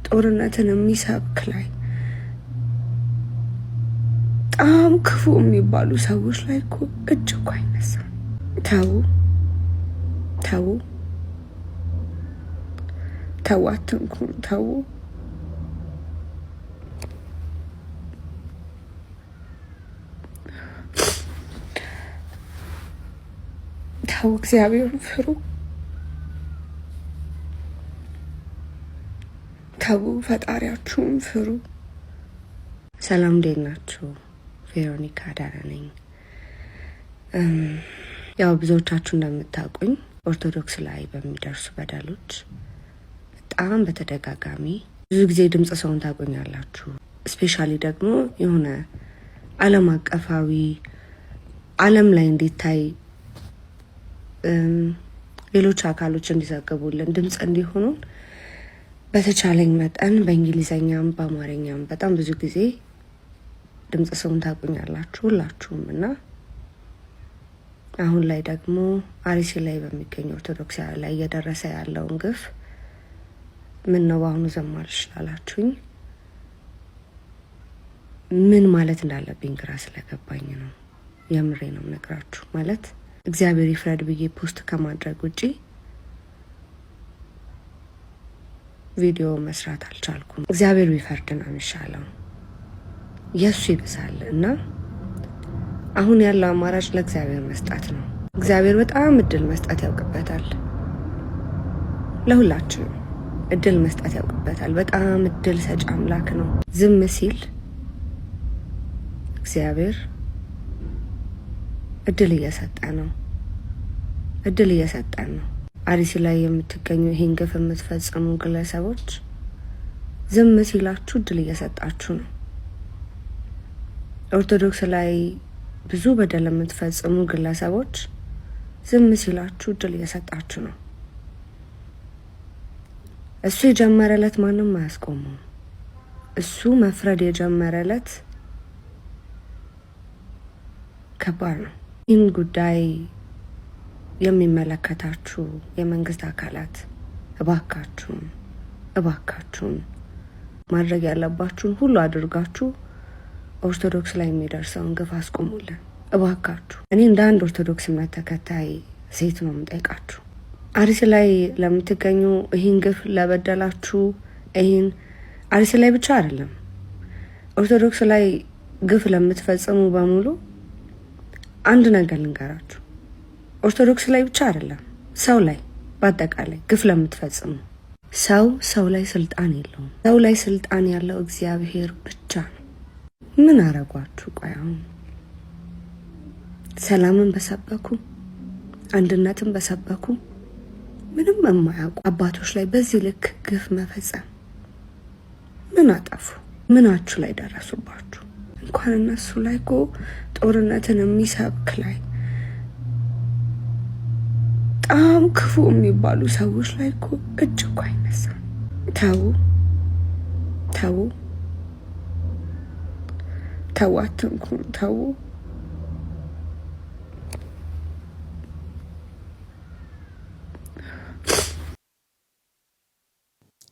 ጦርነትን የሚሰብክ ላይ በጣም ክፉ የሚባሉ ሰዎች ላይ እኮ እጅ እኮ አይነሳም። ተው ተው ተው፣ አትንኩን፣ ተው። ተው፣ እግዚአብሔርን ፍሩ። ተው፣ ፈጣሪያችሁን ፍሩ። ሰላም፣ እንዴት ናችሁ? ቬሮኒካ ዳና ነኝ። ያው ብዙዎቻችሁ እንደምታውቁኝ ኦርቶዶክስ ላይ በሚደርሱ በደሎች በጣም በተደጋጋሚ ብዙ ጊዜ ድምጽ ሰውን ታቆኛላችሁ። ስፔሻሊ ደግሞ የሆነ ዓለም አቀፋዊ ዓለም ላይ እንዲታይ ሌሎች አካሎች እንዲዘግቡልን ድምጽ እንዲሆኑን በተቻለኝ መጠን በእንግሊዘኛም በአማርኛም በጣም ብዙ ጊዜ ድምጽ ሰውን ታቆኛላችሁ ሁላችሁም። እና አሁን ላይ ደግሞ አርሲ ላይ በሚገኙ ኦርቶዶክሳውያን ላይ እየደረሰ ያለውን ግፍ ምን ነው በአሁኑ ዘማልሽ ላላችሁኝ ምን ማለት እንዳለብኝ ግራ ስለገባኝ ነው። የምሬ ነው ነግራችሁ። ማለት እግዚአብሔር ይፍረድ ብዬ ፖስት ከማድረግ ውጪ ቪዲዮ መስራት አልቻልኩም። እግዚአብሔር ቢፈርድ ነው የሚሻለው፣ የሱ ይብሳል። እና አሁን ያለው አማራጭ ለእግዚአብሔር መስጠት ነው። እግዚአብሔር በጣም እድል መስጠት ያውቅበታል። ለሁላችንም እድል መስጠት ያውቅበታል። በጣም እድል ሰጪ አምላክ ነው። ዝም ሲል እግዚአብሔር እድል እየሰጠ ነው። እድል እየሰጠን ነው። አርሲ ላይ የምትገኙ ይሄን ግፍ የምትፈጽሙ ግለሰቦች ዝም ሲላችሁ እድል እየሰጣችሁ ነው። ኦርቶዶክስ ላይ ብዙ በደል የምትፈጽሙ ግለሰቦች ዝም ሲላችሁ እድል እየሰጣችሁ ነው። እሱ የጀመረለት ማንም አያስቆመው። እሱ መፍረድ የጀመረለት ከባድ ነው። ይህን ጉዳይ የሚመለከታችሁ የመንግስት አካላት እባካችሁን ማድረግ ያለባችሁን ሁሉ አድርጋችሁ ኦርቶዶክስ ላይ የሚደርሰውን ግፍ አስቆሙልን እባካችሁ። እኔ እንደ አንድ ኦርቶዶክስ እምነት ተከታይ ሴት ነው የምጠይቃችሁ። አርሲ ላይ ለምትገኙ ይህን ግፍ ለበደላችሁ፣ ይህን አርሲ ላይ ብቻ አይደለም ኦርቶዶክስ ላይ ግፍ ለምትፈጽሙ በሙሉ አንድ ነገር ልንገራችሁ። ኦርቶዶክስ ላይ ብቻ አይደለም ሰው ላይ በአጠቃላይ ግፍ ለምትፈጽሙ ሰው ላይ ስልጣን የለውም። ሰው ላይ ስልጣን ያለው እግዚአብሔር ብቻ ነው። ምን አረጋችሁ? ቆይ አሁን ሰላምን በሰበኩ አንድነትን በሰበኩ ምንም የማያውቁ አባቶች ላይ በዚህ ልክ ግፍ መፈጸም ምን አጠፉ? ምናችሁ ላይ ደረሱባችሁ? እንኳን እነሱ ላይ እኮ ጦርነትን የሚሰብክ ላይ በጣም ክፉ የሚባሉ ሰዎች ላይ እኮ እጅ እኮ አይነሳም። ተው ተው ተው፣ አትንኩ፣ ተው።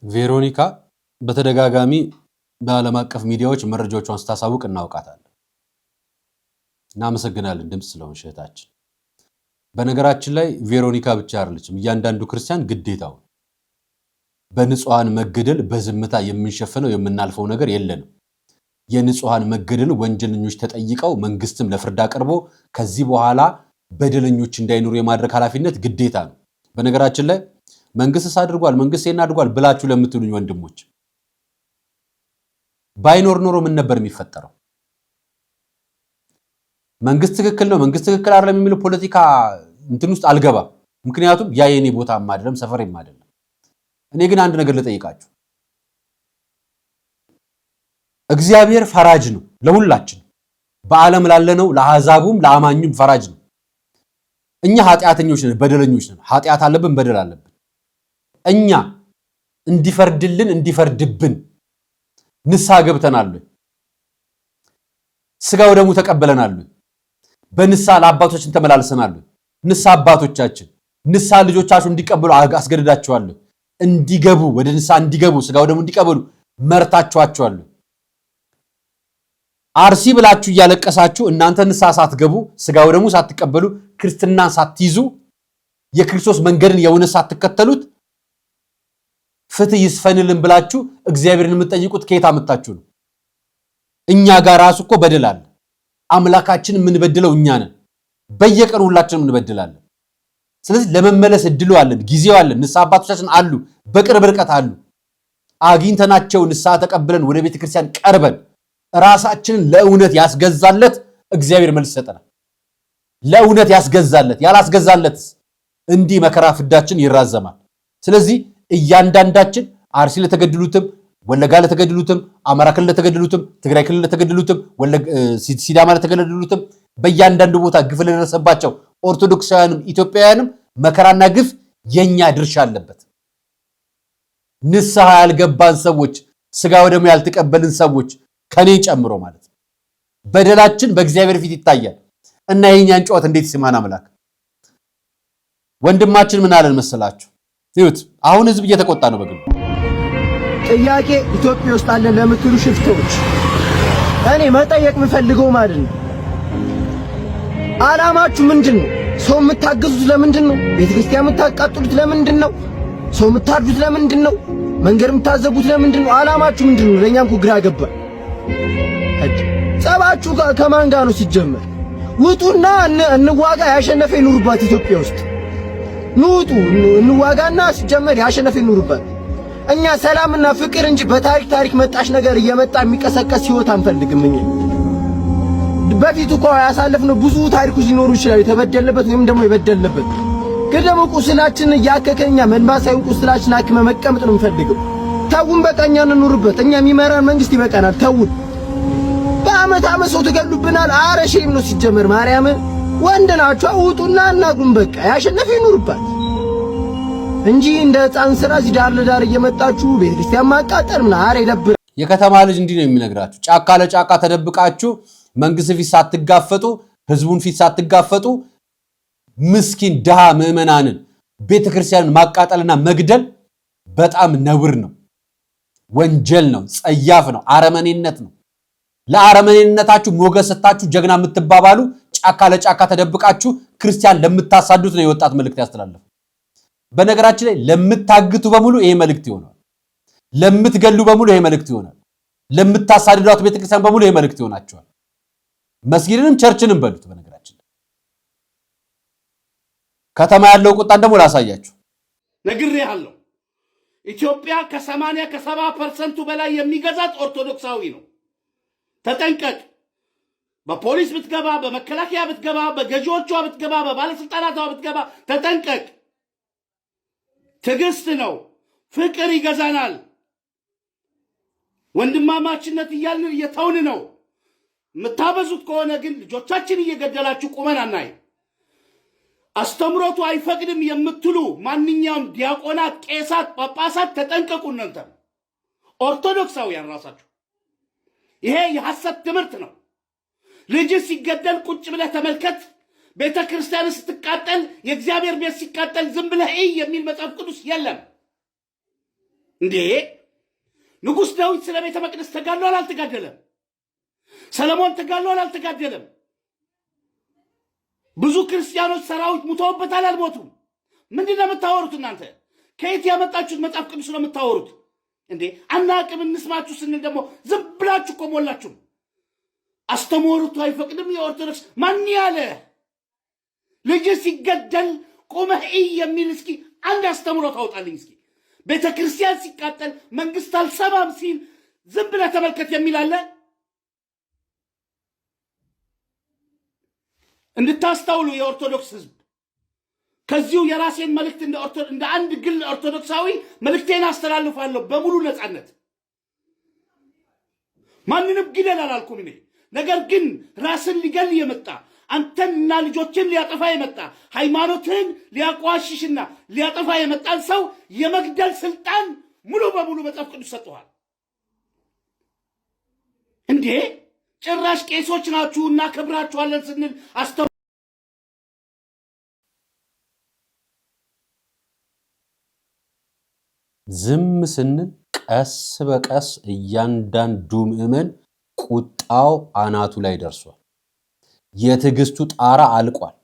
ቬሮኒካ በተደጋጋሚ በዓለም አቀፍ ሚዲያዎች መረጃዎቿን ስታሳውቅ እናውቃታለን። እናመሰግናለን ድምጽ ስለሆንሽ እህታችን። በነገራችን ላይ ቬሮኒካ ብቻ አይደለችም፣ እያንዳንዱ ክርስቲያን ግዴታው በንጹሃን መገደል በዝምታ የምንሸፍነው የምናልፈው ነገር የለንም። የንጹሃን መገደል ወንጀለኞች ተጠይቀው መንግስትም ለፍርድ አቅርቦ ከዚህ በኋላ በደለኞች እንዳይኖሩ የማድረግ ኃላፊነት ግዴታ ነው። በነገራችን ላይ መንግስትስ አድርጓል መንግስት ይሄን አድርጓል ብላችሁ ለምትሉኝ ወንድሞች ባይኖር ኖሮ ምን ነበር የሚፈጠረው? መንግስት ትክክል ነው መንግስት ትክክል አይደለም የሚለው ፖለቲካ እንትን ውስጥ አልገባም። ምክንያቱም ያ የኔ ቦታም አይደለም ሰፈሬም አይደለም። እኔ ግን አንድ ነገር ልጠይቃችሁ። እግዚአብሔር ፈራጅ ነው ለሁላችን፣ በዓለም ላለነው ለአሕዛቡም ለአማኙም ፈራጅ ነው። እኛ ኃጢአተኞች ነን፣ በደለኞች ነን። ኃጢአት አለብን፣ በደል አለብን። እኛ እንዲፈርድልን እንዲፈርድብን ንስሐ ገብተናል፣ ስጋው ደሙ ተቀበለናል፣ በንስሐ ለአባቶችን ተመላልሰናል። ንስሐ አባቶቻችን ንስሐ ልጆቻቸው እንዲቀበሉ አስገድዳቸዋል፣ እንዲገቡ ወደ ንስሐ እንዲገቡ ስጋው ደሙ እንዲቀበሉ መርታቸዋል። አርሲ ብላችሁ እያለቀሳችሁ እናንተ ንስሐ ሳትገቡ ስጋው ደሙ ሳትቀበሉ ክርስትናን ሳትይዙ የክርስቶስ መንገድን የእውነት ሳትከተሉት ፍትህ ይስፈንልን ብላችሁ እግዚአብሔርን የምትጠይቁት ከየት አመጣችሁ ነው? እኛ ጋር ራሱ እኮ በደል አለ። አምላካችን የምንበድለው እኛ ነን። በየቀኑ ሁላችንም እንበድላለን። ስለዚህ ለመመለስ እድሉ አለን፣ ጊዜው አለን። ንስሐ አባቶቻችን አሉ፣ በቅርብ ርቀት አሉ። አግኝተናቸው ንስሐ ተቀብለን ወደ ቤተክርስቲያን ቀርበን ራሳችንን ለእውነት ያስገዛለት እግዚአብሔር መልስ ይሰጠናል። ለእውነት ያስገዛለት፣ ያላስገዛለት እንዲህ መከራ ፍዳችን ይራዘማል። ስለዚህ እያንዳንዳችን አርሲ ለተገደሉትም ወለጋ ለተገደሉትም አማራ ክልል ለተገደሉትም ትግራይ ክልል ለተገደሉትም ሲዳማ ለተገደሉትም በእያንዳንዱ ቦታ ግፍ ለደረሰባቸው ኦርቶዶክሳውያንም ኢትዮጵያውያንም መከራና ግፍ የኛ ድርሻ አለበት። ንስሐ ያልገባን ሰዎች ስጋው ደሙ ያልተቀበልን ሰዎች ከኔ ጨምሮ ማለት ነው በደላችን በእግዚአብሔር ፊት ይታያል እና የኛን ጨዋታ እንዴት ይስማና አምላክ። ወንድማችን ምን አለን መሰላችሁ? ይሁት አሁን ህዝብ እየተቆጣ ነው። በግል ጥያቄ ኢትዮጵያ ውስጥ አለ ለምትሉ ሽፍቶች እኔ መጠየቅ የምፈልገው ማለት ነው አላማችሁ ምንድነው? ሰው የምታገዙት ለምንድን ነው? ቤተክርስቲያን የምታቃጥሉት ለምንድን ነው? ሰው የምታርዱት ለምንድን ነው? መንገድ የምታዘጉት ለምንድን ነው? አላማችሁ ምንድነው? ለኛም እኮ ግራ ገባ። ጸባችሁ ከማን ጋር ነው ሲጀመር? ውጡና እንዋጋ። ያሸነፈ ይኑርባት ኢትዮጵያ ውስጥ ንውጡ፣ እንዋጋና ሲጀመር ያሸነፈ ይኑርባት። እኛ ሰላምና ፍቅር እንጂ በታሪክ መጣሽ ነገር እየመጣ የሚቀሰቀስ ህይወት አንፈልግም። እኛ በፊት እኮ ያሳለፍነው ብዙ ታሪኮች ሊኖሩ ይችላል፣ የተበደለበት ወይም ደግሞ የበደልንበት። ግን ደግሞ ቁስላችን እያከከኛ መንባሳዊ ቁስላችን አክመ መቀመጥ ነው የምፈልገው። ተውን በቃ እኛ እንኑርበት። እኛ የሚመራን መንግስት ይበቃናል። ተውን። በአመት ሰው ትገሉብናል። አረ ሼም ነው ሲጀመር። ማርያምን ወንድ ናችሁ፣ ውጡና እናቁም። በቃ ያሸነፈ ይኑርባት እንጂ እንደ ህፃን ስራ እዚህ ዳር ለዳር እየመጣችሁ ቤተክርስቲያን ማቃጠል ምን አረ ይደብራል። የከተማ ልጅ እንዲህ ነው የሚነግራችሁ። ጫካ ለጫካ ተደብቃችሁ መንግስት ፊት ሳትጋፈጡ ህዝቡን ፊት ሳትጋፈጡ ምስኪን ድሃ ምዕመናንን ቤተክርስቲያንን ማቃጠልና መግደል በጣም ነውር ነው፣ ወንጀል ነው፣ ጸያፍ ነው፣ አረመኔነት ነው። ለአረመኔነታችሁ ሞገስ ሰጣችሁ ጀግና የምትባባሉ ጫካ ለጫካ ተደብቃችሁ ክርስቲያን ለምታሳዱት ነው የወጣት መልእክት ያስተላለፈው። በነገራችን ላይ ለምታግቱ በሙሉ ይሄ መልእክት ይሆናል። ለምትገሉ በሙሉ ይሄ መልእክት ይሆናል። ለምታሳድዷት ቤተክርስቲያን በሙሉ ይሄ መልእክት ይሆናቸዋል። መስጊድንም ቸርችንም በሉት። በነገራችን ላይ ከተማ ያለው ቁጣን ደግሞ ላሳያችሁ። ነግሬሃለሁ። ኢትዮጵያ ከ80 ከ70% በላይ የሚገዛት ኦርቶዶክሳዊ ነው። ተጠንቀቅ። በፖሊስ ብትገባ፣ በመከላከያ ብትገባ፣ በገዢዎቿ ብትገባ፣ በባለስልጣናቷ ብትገባ ተጠንቀቅ። ትዕግስት ነው፣ ፍቅር ይገዛናል። ወንድማማችነት እያልን እየተውን ነው። የምታበዙት ከሆነ ግን ልጆቻችን እየገደላችሁ ቁመን አናይ። አስተምሮቱ አይፈቅድም የምትሉ ማንኛውም ዲያቆናት፣ ቄሳት፣ ጳጳሳት ተጠንቀቁ። እናንተ ኦርቶዶክሳውያን ራሳችሁ ይሄ የሐሰት ትምህርት ነው። ልጅ ሲገደል ቁጭ ብለህ ተመልከት። ቤተ ክርስቲያን ስትቃጠል፣ የእግዚአብሔር ቤት ሲቃጠል ዝም ብለህ የሚል መጽሐፍ ቅዱስ የለም እንዴ? ንጉሥ ዳዊት ስለ ቤተ መቅደስ ተጋድሏል አልተጋደለም? ሰለሞን ተጋድሏል አልተጋደለም? ብዙ ክርስቲያኖች ሰራዊት ሙተውበታል አልሞቱም? ምንድን ነው የምታወሩት እናንተ? ከየት ያመጣችሁት መጽሐፍ ቅዱስ ነው የምታወሩት እንዴ? አናቅም እንስማችሁ ስንል ደግሞ ዝም ብላችሁ እኮ ሞላችሁ። አስተምሮቱ አይፈቅድም የኦርቶዶክስ ማን ያለ? ልጅ ሲገደል ቁመህ የሚል እስኪ አንድ አስተምሮ ታውጣልኝ እስኪ። ቤተ ክርስቲያን ሲቃጠል መንግስት አልሰማም ሲል ዝም ብለህ ተመልከት የሚል አለ? እንድታስተውሉ የኦርቶዶክስ ህዝብ፣ ከዚሁ የራሴን መልእክት እንደ አንድ ግል ኦርቶዶክሳዊ መልእክቴን አስተላልፋለሁ በሙሉ ነፃነት። ማንንም ግደል አላልኩም እኔ። ነገር ግን ራስን ሊገል የመጣ አንተንና ልጆችን ሊያጠፋ የመጣ ሃይማኖትን ሊያቋሽሽና ሊያጠፋ የመጣን ሰው የመግደል ስልጣን ሙሉ በሙሉ መጽሐፍ ቅዱስ ሰጥቷል እንዴ! ጭራሽ ቄሶች ናችሁ እና ከብራችኋለን ስንል ዝም ስንል ቀስ በቀስ እያንዳንዱ ምዕመን ቁጣው አናቱ ላይ ደርሷል። የትዕግስቱ ጣራ አልቋል።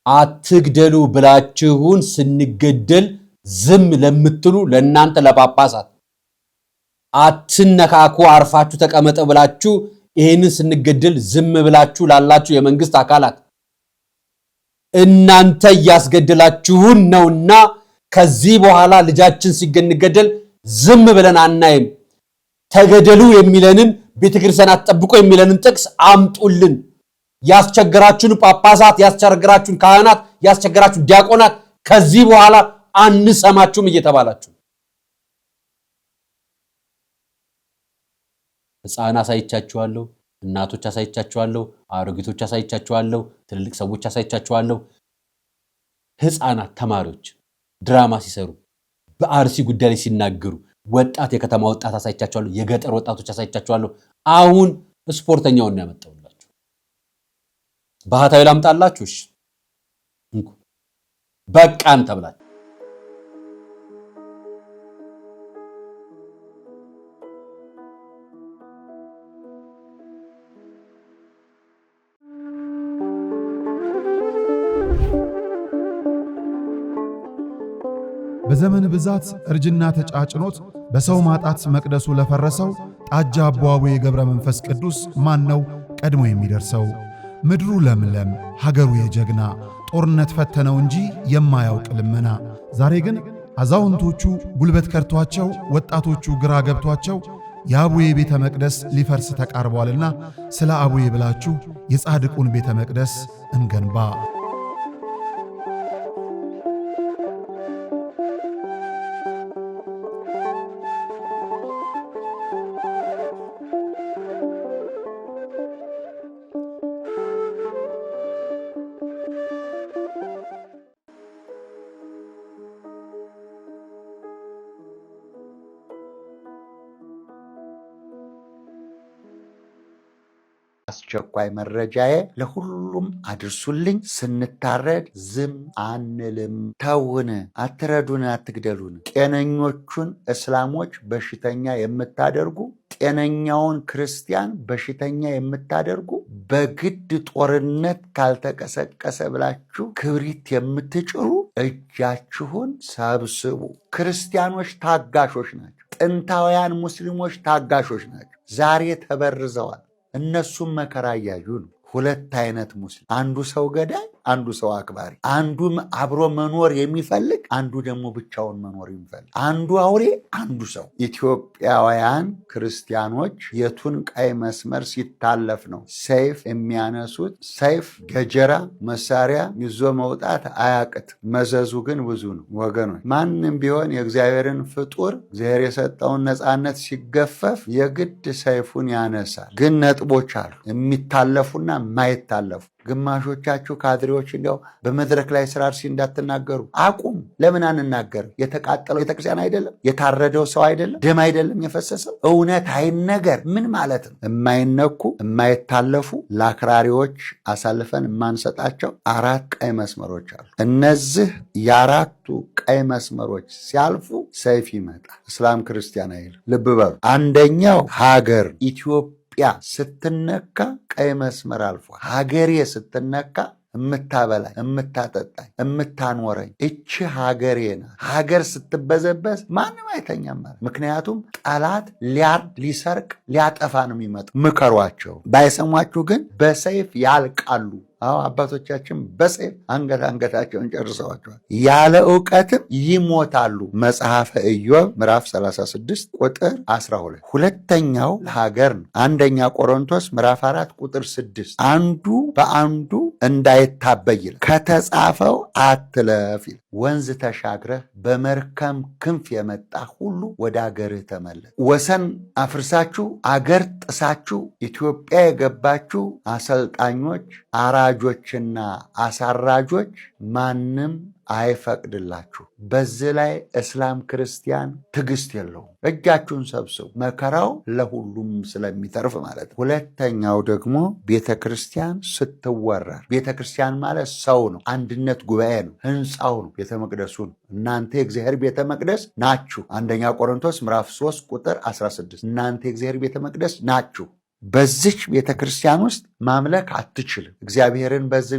አትግደሉ ብላችሁን ስንገደል ዝም ለምትሉ ለእናንተ ለጳጳሳት፣ አትነካኩ አርፋችሁ ተቀመጠ ብላችሁ ይሄንን ስንገደል ዝም ብላችሁ ላላችሁ የመንግስት አካላት፣ እናንተ እያስገደላችሁን ነውና ከዚህ በኋላ ልጃችን ሲገደል ዝም ብለን አናይም። ተገደሉ የሚለንን ቤተክርስቲያን አትጠብቁ የሚለንን ጥቅስ አምጡልን። ያስቸገራችሁን ጳጳሳት፣ ያስቸገራችሁን ካህናት፣ ያስቸገራችሁን ዲያቆናት ከዚህ በኋላ አንሰማችሁም እየተባላችሁ ሕፃን አሳይቻችኋለሁ፣ እናቶች አሳይቻችኋለሁ፣ አሮጊቶች አሳይቻችኋለሁ፣ ትልልቅ ሰዎች አሳይቻችኋለሁ። ሕፃናት ተማሪዎች ድራማ ሲሰሩ፣ በአርሲ ጉዳይ ላይ ሲናገሩ፣ ወጣት የከተማ ወጣት አሳይቻችኋለሁ፣ የገጠር ወጣቶች አሳይቻችኋለሁ። አሁን ስፖርተኛውን ነው ያመጣሁላችሁ። ባህታዊ ላምጣላችሁ? እሺ እንኩ በቃን ተብላችሁ በዘመን ብዛት እርጅና ተጫጭኖት በሰው ማጣት መቅደሱ ለፈረሰው ጣጃ አቦአቡ የገብረ መንፈስ ቅዱስ ማን ነው ቀድሞ የሚደርሰው? ምድሩ ለምለም ሀገሩ የጀግና ጦርነት ፈተነው እንጂ የማያውቅ ልመና። ዛሬ ግን አዛውንቶቹ ጉልበት ከርቷቸው፣ ወጣቶቹ ግራ ገብቷቸው የአቡዬ ቤተ መቅደስ ሊፈርስ ተቃርቧልና ስለ አቡዬ ብላችሁ የጻድቁን ቤተ መቅደስ እንገንባ። አስቸኳይ መረጃዬ ለሁሉም አድርሱልኝ። ስንታረድ ዝም አንልም። ተውን፣ አትረዱን፣ አትግደሉን። ጤነኞቹን እስላሞች በሽተኛ የምታደርጉ፣ ጤነኛውን ክርስቲያን በሽተኛ የምታደርጉ፣ በግድ ጦርነት ካልተቀሰቀሰ ብላችሁ ክብሪት የምትጭሩ እጃችሁን ሰብስቡ። ክርስቲያኖች ታጋሾች ናቸው። ጥንታውያን ሙስሊሞች ታጋሾች ናቸው። ዛሬ ተበርዘዋል። እነሱም መከራ እያዩ ነው። ሁለት አይነት ሙስሊም፣ አንዱ ሰው ገዳይ፣ አንዱ ሰው አክባሪ፣ አንዱም አብሮ መኖር የሚፈልግ፣ አንዱ ደግሞ ብቻውን መኖር የሚፈልግ፣ አንዱ አውሬ፣ አንዱ ሰው። ኢትዮጵያውያን ክርስቲያኖች የቱን ቀይ መስመር ሲታለፍ ነው ሰይፍ የሚያነሱት? ሰይፍ ገጀራ መሳሪያ ይዞ መውጣት አያቅት፣ መዘዙ ግን ብዙ ነው ወገኖች። ማንም ቢሆን የእግዚአብሔርን ፍጡር እግዚአብሔር የሰጠውን ነፃነት ሲገፈፍ የግድ ሰይፉን ያነሳል። ግን ነጥቦች አሉ የሚታለፉና የማይታለፉ። ግማሾቻችሁ ካድሬዎች እንዲያው በመድረክ ላይ ስራ አርሲ እንዳትናገሩ አቁም። ለምን አንናገርም? የተቃጠለው ቤተክርስቲያን አይደለም? የታረደው ሰው አይደለም? ደም አይደለም የፈሰሰው? እውነት አይነገር ምን ማለት ነው? የማይነኩ የማይታለፉ ለአክራሪዎች አሳልፈን የማንሰጣቸው 4 ቀይ መስመሮች አሉ። እነዚህ የአራቱ ቀይ መስመሮች ሲያልፉ ሰይፍ ይመጣል። እስላም ክርስቲያን አይል። ልብ በሉ። አንደኛው ሀገር ኢትዮጵያ ስትነካ ቀይ መስመር አልፏል። ሀገሬ ስትነካ የምታበላኝ፣ የምታጠጣኝ፣ የምታኖረኝ እቺ ሀገሬ ናት። ሀገር ስትበዘበዝ ማንም አይተኛም ማለት። ምክንያቱም ጠላት ሊያርድ፣ ሊሰርቅ፣ ሊያጠፋ ነው የሚመጡ። ምከሯቸው። ባይሰሟችሁ ግን በሰይፍ ያልቃሉ። አዎ አባቶቻችን በሰይፍ አንገታቸውን ጨርሰዋቸዋል። ያለ ዕውቀትም ይሞታሉ። መጽሐፈ ኢዮብ ምዕራፍ 36 ቁጥር 12። ሁለተኛው ለሀገር ነው። አንደኛ ቆሮንቶስ ምዕራፍ 4 ቁጥር 6 አንዱ በአንዱ እንዳይታበይ ይላል። ከተጻፈው አትለፍ ይላል። ወንዝ ተሻግረህ በመርከብ ክንፍ የመጣ ሁሉ ወደ አገርህ ተመለስ። ወሰን አፍርሳችሁ አገር ጥሳችሁ ኢትዮጵያ የገባችሁ አሰልጣኞች፣ አራጆችና አሳራጆች ማንም አይፈቅድላችሁ። በዚህ ላይ እስላም ክርስቲያን ትዕግስት የለውም። እጃችሁን ሰብስቡ። መከራው ለሁሉም ስለሚተርፍ ማለት ነው። ሁለተኛው ደግሞ ቤተ ክርስቲያን ስትወረር፣ ቤተ ክርስቲያን ማለት ሰው ነው፣ አንድነት ጉባኤ ነው፣ ህንፃው ነው፣ ቤተ መቅደሱ ነው። እናንተ የእግዚአብሔር ቤተ መቅደስ ናችሁ። አንደኛ ቆሮንቶስ ምዕራፍ 3 ቁጥር 16 እናንተ የእግዚአብሔር ቤተ መቅደስ ናችሁ። በዚች ቤተክርስቲያን ውስጥ ማምለክ አትችልም። እግዚአብሔርን በዚህ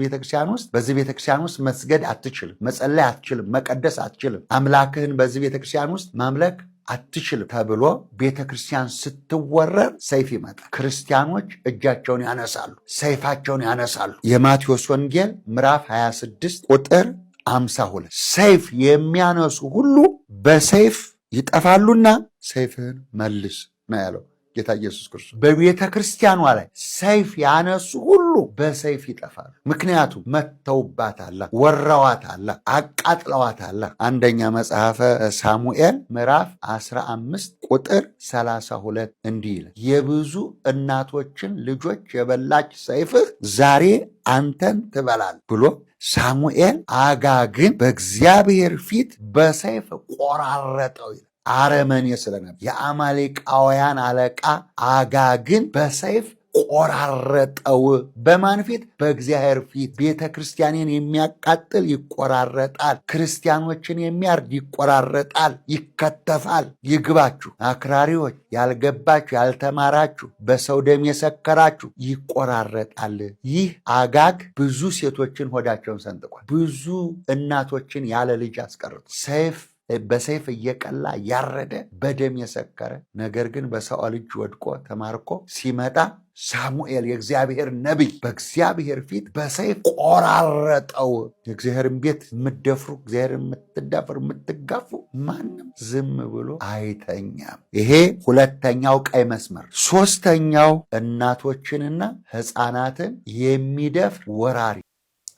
ቤተክርስቲያን ውስጥ መስገድ አትችልም፣ መጸለይ አትችልም፣ መቀደስ አትችልም። አምላክህን በዚህ ቤተክርስቲያን ውስጥ ማምለክ አትችልም ተብሎ ቤተክርስቲያን ስትወረር ሰይፍ ይመጣል። ክርስቲያኖች እጃቸውን ያነሳሉ፣ ሰይፋቸውን ያነሳሉ። የማቴዎስ ወንጌል ምዕራፍ 26 ቁጥር 52 ሰይፍ የሚያነሱ ሁሉ በሰይፍ ይጠፋሉና ሰይፍህን መልስ ነው ያለው ጌታ ኢየሱስ ክርስቶስ። በቤተ ክርስቲያኗ ላይ ሰይፍ ያነሱ ሁሉ በሰይፍ ይጠፋሉ። ምክንያቱም መተውባታል፣ ወረዋታል፣ አቃጥለዋታል። አንደኛ መጽሐፈ ሳሙኤል ምዕራፍ 15 ቁጥር 32 እንዲህ ይላል፣ የብዙ እናቶችን ልጆች የበላች ሰይፍህ ዛሬ አንተን ትበላል ብሎ ሳሙኤል አጋግን በእግዚአብሔር ፊት በሰይፍ ቆራረጠው ይላል። አረመኔ ስለነበር የአማሌቃውያን አለቃ አጋግን በሰይፍ ቆራረጠው። በማን ፊት? በእግዚአብሔር ፊት። ቤተ ክርስቲያንን የሚያቃጥል ይቆራረጣል፣ ክርስቲያኖችን የሚያርድ ይቆራረጣል፣ ይከተፋል። ይግባችሁ አክራሪዎች፣ ያልገባችሁ ያልተማራችሁ፣ በሰው ደም የሰከራችሁ ይቆራረጣል። ይህ አጋግ ብዙ ሴቶችን ሆዳቸውን ሰንጥቋል፣ ብዙ እናቶችን ያለ ልጅ አስቀርቷል። በሰይፍ እየቀላ ያረደ በደም የሰከረ ነገር ግን በሳኦል እጅ ወድቆ ተማርኮ ሲመጣ ሳሙኤል የእግዚአብሔር ነቢይ በእግዚአብሔር ፊት በሰይፍ ቆራረጠው። የእግዚአብሔርን ቤት የምትደፍሩ፣ እግዚአብሔር የምትዳፈሩ፣ የምትጋፉ ማንም ዝም ብሎ አይተኛም። ይሄ ሁለተኛው ቀይ መስመር። ሶስተኛው እናቶችንና ሕፃናትን የሚደፍር ወራሪ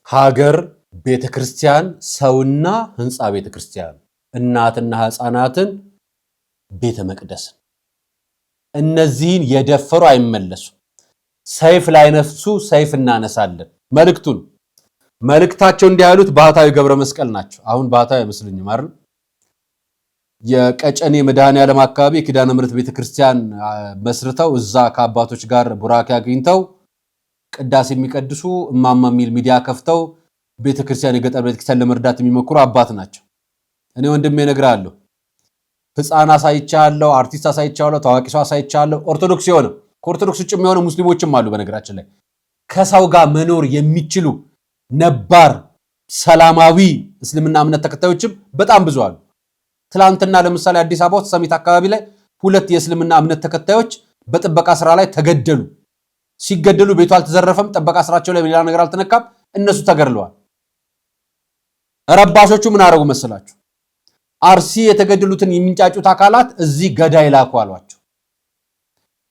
ሀገር፣ ቤተክርስቲያን፣ ሰውና ህንፃ ቤተክርስቲያን፣ እናትና ሕፃናትን፣ ቤተ መቅደስን እነዚህን የደፈሩ አይመለሱም። ሰይፍ ላይነፍሱ ሰይፍ እናነሳለን። መልእክታቸው እንዲህ ያሉት ባህታዊ ገብረ መስቀል ናቸው። አሁን ባህታዊ አይመስሉኝም አይደል? የቀጨኔ መድኃኔዓለም አካባቢ የኪዳነ ምሕረት ቤተክርስቲያን መስርተው እዛ ከአባቶች ጋር ቡራኬ አግኝተው ቅዳሴ የሚቀድሱ እማማ ሚል ሚዲያ ከፍተው ቤተክርስቲያን የገጠር ቤተክርስቲያን ለመርዳት የሚሞክሩ አባት ናቸው። እኔ ወንድሜ እነግርሃለሁ፣ ህፃን አሳይቻለሁ፣ አርቲስት አሳይቻለሁ፣ ታዋቂ ሰው አሳይቻለሁ። ኦርቶዶክስ የሆነ ከኦርቶዶክስ ውጭ የሆነ ሙስሊሞችም አሉ። በነገራችን ላይ ከሰው ጋር መኖር የሚችሉ ነባር ሰላማዊ እስልምና እምነት ተከታዮችም በጣም ብዙ አሉ። ትላንትና ለምሳሌ አዲስ አበባ ውስጥ ሰሚት አካባቢ ላይ 2 የእስልምና እምነት ተከታዮች በጥበቃ ስራ ላይ ተገደሉ። ሲገደሉ ቤቱ አልተዘረፈም፣ ጥበቃ ስራቸው ላይ ሌላ ነገር አልተነካም፣ እነሱ ተገድለዋል። ረባሾቹ ምን አደረጉ መሰላችሁ? አርሲ የተገደሉትን የሚንጫጩት አካላት እዚህ ገዳይ ላኩ አሏቸው።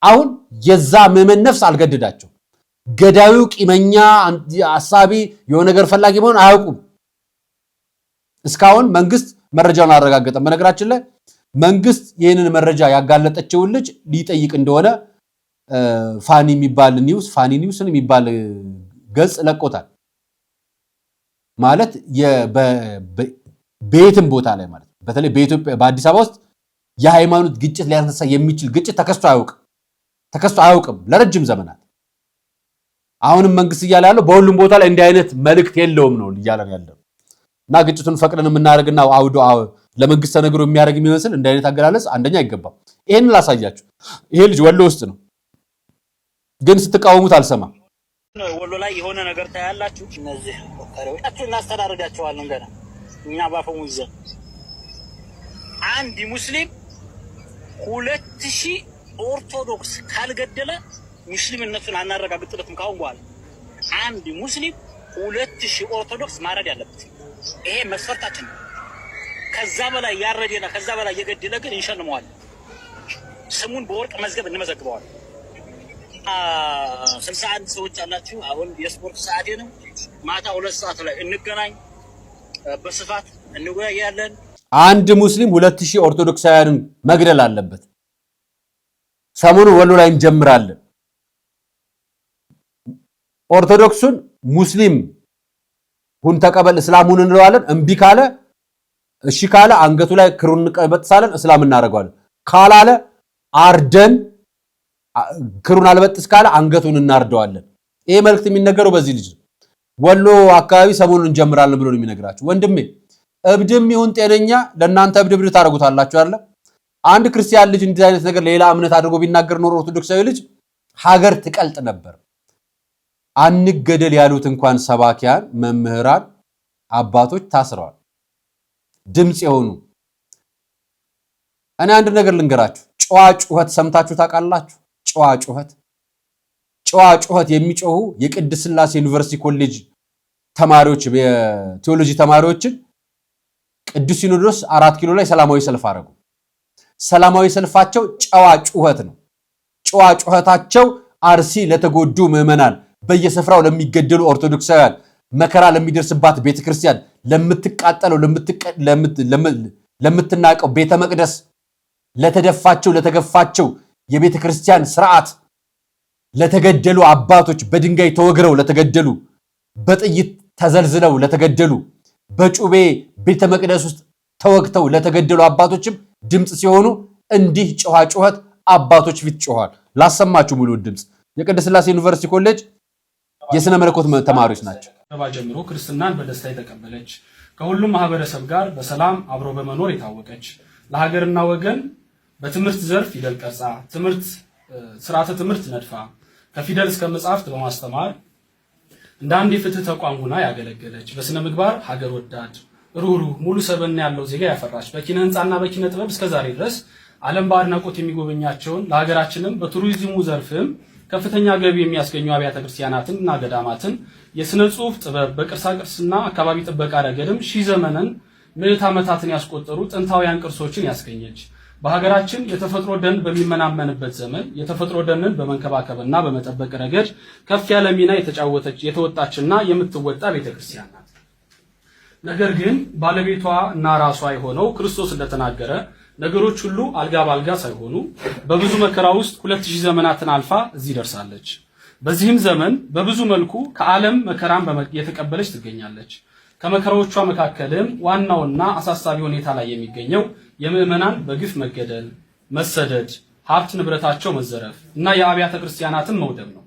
አሁን የዛ ምዕመን ነፍስ አልገደዳቸው። ገዳዩ ቂመኛ አሳቢ የሆነ ነገር ፈላጊ መሆን አያውቁም። እስካሁን መንግስት መረጃውን አረጋገጠም። በነገራችን ላይ መንግስት ይህንን መረጃ ያጋለጠችውን ልጅ ሊጠይቅ እንደሆነ ፋኒ ኒውስን የሚባል ገጽ ለቆታል። ማለት በየትም ቦታ ላይ ማለት በተለይ በኢትዮጵያ በአዲስ አበባ ውስጥ የሃይማኖት ግጭት ሊያነሳ የሚችል ግጭት ተከስቶ አያውቅም ለረጅም ዘመናት። አሁንም መንግስት እያለ ያለው በሁሉም ቦታ ላይ እንዲህ አይነት መልእክት የለውም ነው እያለ ያለው እና ግጭቱን ፈቅደን የምናደርግና አውዶ ለመንግስት ተነግሮ የሚያደርግ የሚመስል እንዲህ አይነት አገላለጽ አንደኛ አይገባም። ይሄን ላሳያችሁ። ይሄ ልጅ ወሎ ውስጥ ነው፣ ግን ስትቃወሙት አልሰማም። ወሎ ላይ የሆነ ነገር ታያላችሁ። እነዚህ ወታደሮች እናስተዳድራቸዋለን ገና እኛ ባፈሙ ይዘን አንድ ሙስሊም 2000 ኦርቶዶክስ ካልገደለ ሙስሊምነቱን አናረጋግጥለትም። ካሁን በኋላ አንድ ሙስሊም 2000 ኦርቶዶክስ ማረድ ያለበት ይሄ መስፈርታችን ነው። ከዛ በላይ ያረደና ከዛ በላይ የገደለ ግን እንሸልመዋለን። ስሙን በወርቅ መዝገብ እንመዘግበዋለን። 61 ሰዎች አላችሁ። አሁን የስፖርት ሰዓቴ ነው። ማታ 2 ሰዓት ላይ እንገናኝ፣ በስፋት እንወያያለን። አንድ ሙስሊም 2000 ኦርቶዶክሳውያንን መግደል አለበት። ሰሞኑን ወሎ ላይ እንጀምራለን። ኦርቶዶክሱን ሙስሊም ሁን ተቀበል እስላም ሁን እንለዋለን። እምቢ ካለ እሺ ካለ አንገቱ ላይ ክሩን እንቀበጥሳለን፣ እስላም እናደርገዋለን። ካላለ አርደን ክሩን አልበጥስ ካለ አንገቱን እናርደዋለን። ይሄ መልእክት የሚነገረው በዚህ ልጅ ወሎ አካባቢ ሰሞኑን እንጀምራለን ብሎ ነው የሚነግራችሁ። ወንድሜ እብድም ይሁን ጤነኛ ለእናንተ እብድ ታደርጉታላችሁ አይደል? አንድ ክርስቲያን ልጅ እንደዚህ አይነት ነገር ሌላ እምነት አድርጎ ቢናገር ኖሮ ኦርቶዶክሳዊ ልጅ ሀገር ትቀልጥ ነበር። አንገደል ያሉት እንኳን ሰባኪያን፣ መምህራን፣ አባቶች ታስረዋል። ድምጽ የሆኑ እኔ አንድ ነገር ልንገራችሁ። ጨዋ ጩኸት ሰምታችሁ ታውቃላችሁ? ጨዋ ጩኸት የሚጮሁ የቅድስት ሥላሴ ዩኒቨርሲቲ ኮሌጅ ተማሪዎች የቴዎሎጂ ተማሪዎችን ቅዱስ ሲኖዶስ 4 ኪሎ ላይ ሰላማዊ ሰልፍ አደረጉ። ሰላማዊ ሰልፋቸው ጨዋ ጩኸት ነው። ጨዋ ጩኸታቸው አርሲ ለተጎዱ ምዕመናን፣ በየስፍራው ለሚገደሉ ኦርቶዶክሳውያን፣ መከራ ለሚደርስባት ቤተክርስቲያን፣ ለምትቃጠለው ለምትናቀው ቤተ መቅደስ፣ ለተገፋቸው የቤተክርስቲያን ስርዓት፣ ለተገደሉ አባቶች፣ በድንጋይ ተወግረው ለተገደሉ፣ በጥይት ተዘልዝለው ለተገደሉ፣ በጩቤ ቤተ መቅደስ ውስጥ ተወግተው ለተገደሉ አባቶችም ድምጽ ሲሆኑ እንዲህ ጩኸት አባቶች ፊት ጮኋል። ላሰማችሁ ሙሉ ድምጽ። የቅድስት ሥላሴ ዩኒቨርሲቲ ኮሌጅ የሥነ መለኮት ተማሪዎች ናቸው። ጀምሮ ክርስትናን በደስታ የተቀበለች ከሁሉም ማህበረሰብ ጋር በሰላም አብሮ በመኖር የታወቀች ለሀገርና ወገን በትምህርት ዘርፍ ፊደል ቀርጻ ስርዓተ ትምህርት ነድፋ ከፊደል እስከ መጻሕፍት በማስተማር እንደ አንድ የፍትህ ተቋም ሆና ያገለገለች በስነ ምግባር ሀገር ወዳድ ሩህሩህ ሙሉ ሰብዕና ያለው ዜጋ ያፈራች በኪነ ህንጻና በኪነ ጥበብ እስከዛሬ ድረስ ዓለም በአድናቆት የሚጎበኛቸውን ለሀገራችንም በቱሪዝሙ ዘርፍም ከፍተኛ ገቢ የሚያስገኙ አብያተ ክርስቲያናትንና ገዳማትን የስነ ጽሑፍ ጥበብ በቅርሳቅርስና አካባቢ ጥበቃ ረገድም ሺህ ዘመንን ምዕት ዓመታትን ያስቆጠሩ ጥንታውያን ቅርሶችን ያስገኘች በሀገራችን የተፈጥሮ ደን በሚመናመንበት ዘመን የተፈጥሮ ደንን በመንከባከብና በመጠበቅ ረገድ ከፍ ያለ ሚና የተወጣችና የምትወጣ ቤተክርስቲያን ናት። ነገር ግን ባለቤቷ እና ራሷ የሆነው ክርስቶስ እንደተናገረ ነገሮች ሁሉ አልጋ ባልጋ ሳይሆኑ በብዙ መከራ ውስጥ 2000 ዘመናትን አልፋ እዚህ ደርሳለች። በዚህም ዘመን በብዙ መልኩ ከዓለም መከራን የተቀበለች ትገኛለች። ከመከራዎቿ መካከልም ዋናውና አሳሳቢ ሁኔታ ላይ የሚገኘው የምዕመናን በግፍ መገደል፣ መሰደድ፣ ሀብት ንብረታቸው መዘረፍ እና የአብያተ ክርስቲያናትን መውደም ነው።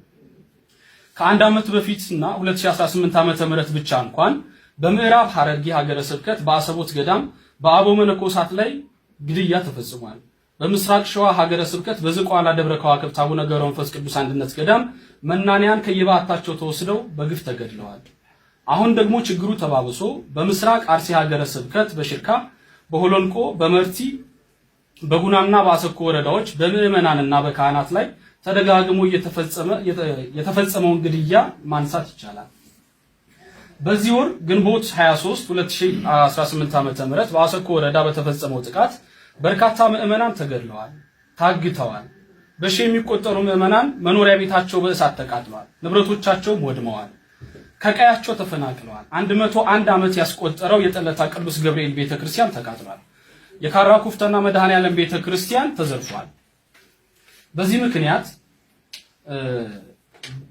ከአንድ ዓመት በፊትና 2018 ዓመተ ምህረት ብቻ እንኳን በምዕራብ ሐረርጌ ሀገረ ስብከት በአሰቦት ገዳም በአበው መነኮሳት ላይ ግድያ ተፈጽሟል። በምስራቅ ሸዋ ሀገረ ስብከት በዝቋላ ደብረ ከዋክብት አቡነ ገብረ መንፈስ ቅዱስ አንድነት ገዳም መናንያን ከየባታቸው ተወስደው በግፍ ተገድለዋል። አሁን ደግሞ ችግሩ ተባብሶ በምስራቅ አርሲ ሀገረ ስብከት በሽርካ፣ በሆሎንቆ፣ በመርቲ፣ በጉናና በአሰኮ ወረዳዎች በምዕመናንና በካህናት ላይ ተደጋግሞ የተፈጸመውን ግድያ ማንሳት ይቻላል። በዚህ ወር ግንቦት 23 2018 ዓ.ም በአሰኮ ወረዳ በተፈጸመው ጥቃት በርካታ ምዕመናን ተገድለዋል፣ ታግተዋል። በሺ የሚቆጠሩ ምዕመናን መኖሪያ ቤታቸው በእሳት ተቃጥለዋል፣ ንብረቶቻቸው ወድመዋል፣ ከቀያቸው ተፈናቅለዋል። 101 ዓመት ያስቆጠረው የጠለታ ቅዱስ ገብርኤል ቤተክርስቲያን ተቃጥሏል። የካራ ኩፍተና መድኃኔዓለም ቤተክርስቲያን ተዘርፏል። በዚህ ምክንያት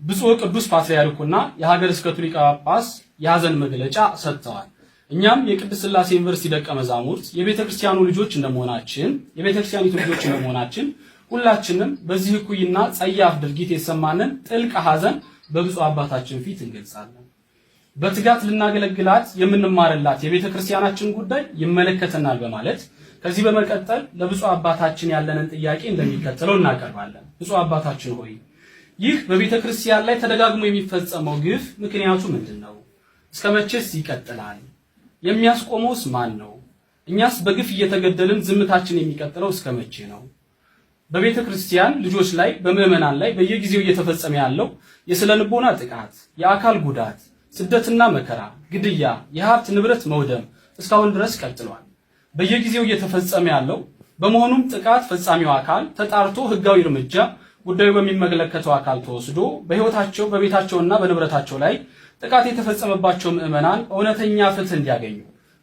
ብፁዕ ቅዱስ ፓትርያርኩና የሀገረ ስብከቱ ሊቀ ጳጳስ የሐዘን መግለጫ ሰጥተዋል። እኛም የቅድስት ሥላሴ ዩኒቨርሲቲ ደቀ መዛሙርት የቤተክርስቲያኑ ልጆች እንደመሆናችን ሁላችንም በዚህ እኩይና ጸያፍ ድርጊት የተሰማንን ጥልቅ ሐዘን በብፁዕ አባታችን ፊት እንገልጻለን። በትጋት ልናገለግላት የምንማርላት የቤተክርስቲያናችን ጉዳይ ይመለከተናል በማለት ከዚህ በመቀጠል ለብፁዕ አባታችን ያለንን ጥያቄ እንደሚከተለው እናቀርባለን። ብፁዕ አባታችን ሆይ ይህ በቤተክርስቲያን ላይ ተደጋግሞ የሚፈጸመው ግፍ ምክንያቱ ምንድነው? እስከ መቼስ ይቀጥላል? የሚያስቆመውስ ማን ነው? እኛስ በግፍ እየተገደልን ዝምታችን የሚቀጥለው እስከ መቼ ነው? በቤተክርስቲያን ልጆች ላይ በምዕመናን ላይ በየጊዜው እየተፈጸመ ያለው የስነ ልቦና ጥቃት፣ የአካል ጉዳት፣ ስደትና መከራ፣ ግድያ፣ የሀብት ንብረት መውደም እስካሁን ድረስ ቀጥሏል። በየጊዜው እየተፈጸመ ያለው በመሆኑም ጥቃት ፈጻሚው አካል ተጣርቶ ህጋዊ እርምጃ ጉዳዩ በሚመለከተው አካል ተወስዶ በህይወታቸው በቤታቸውና በንብረታቸው ላይ ጥቃት የተፈጸመባቸው ምዕመናን እውነተኛ ፍትህ እንዲያገኙ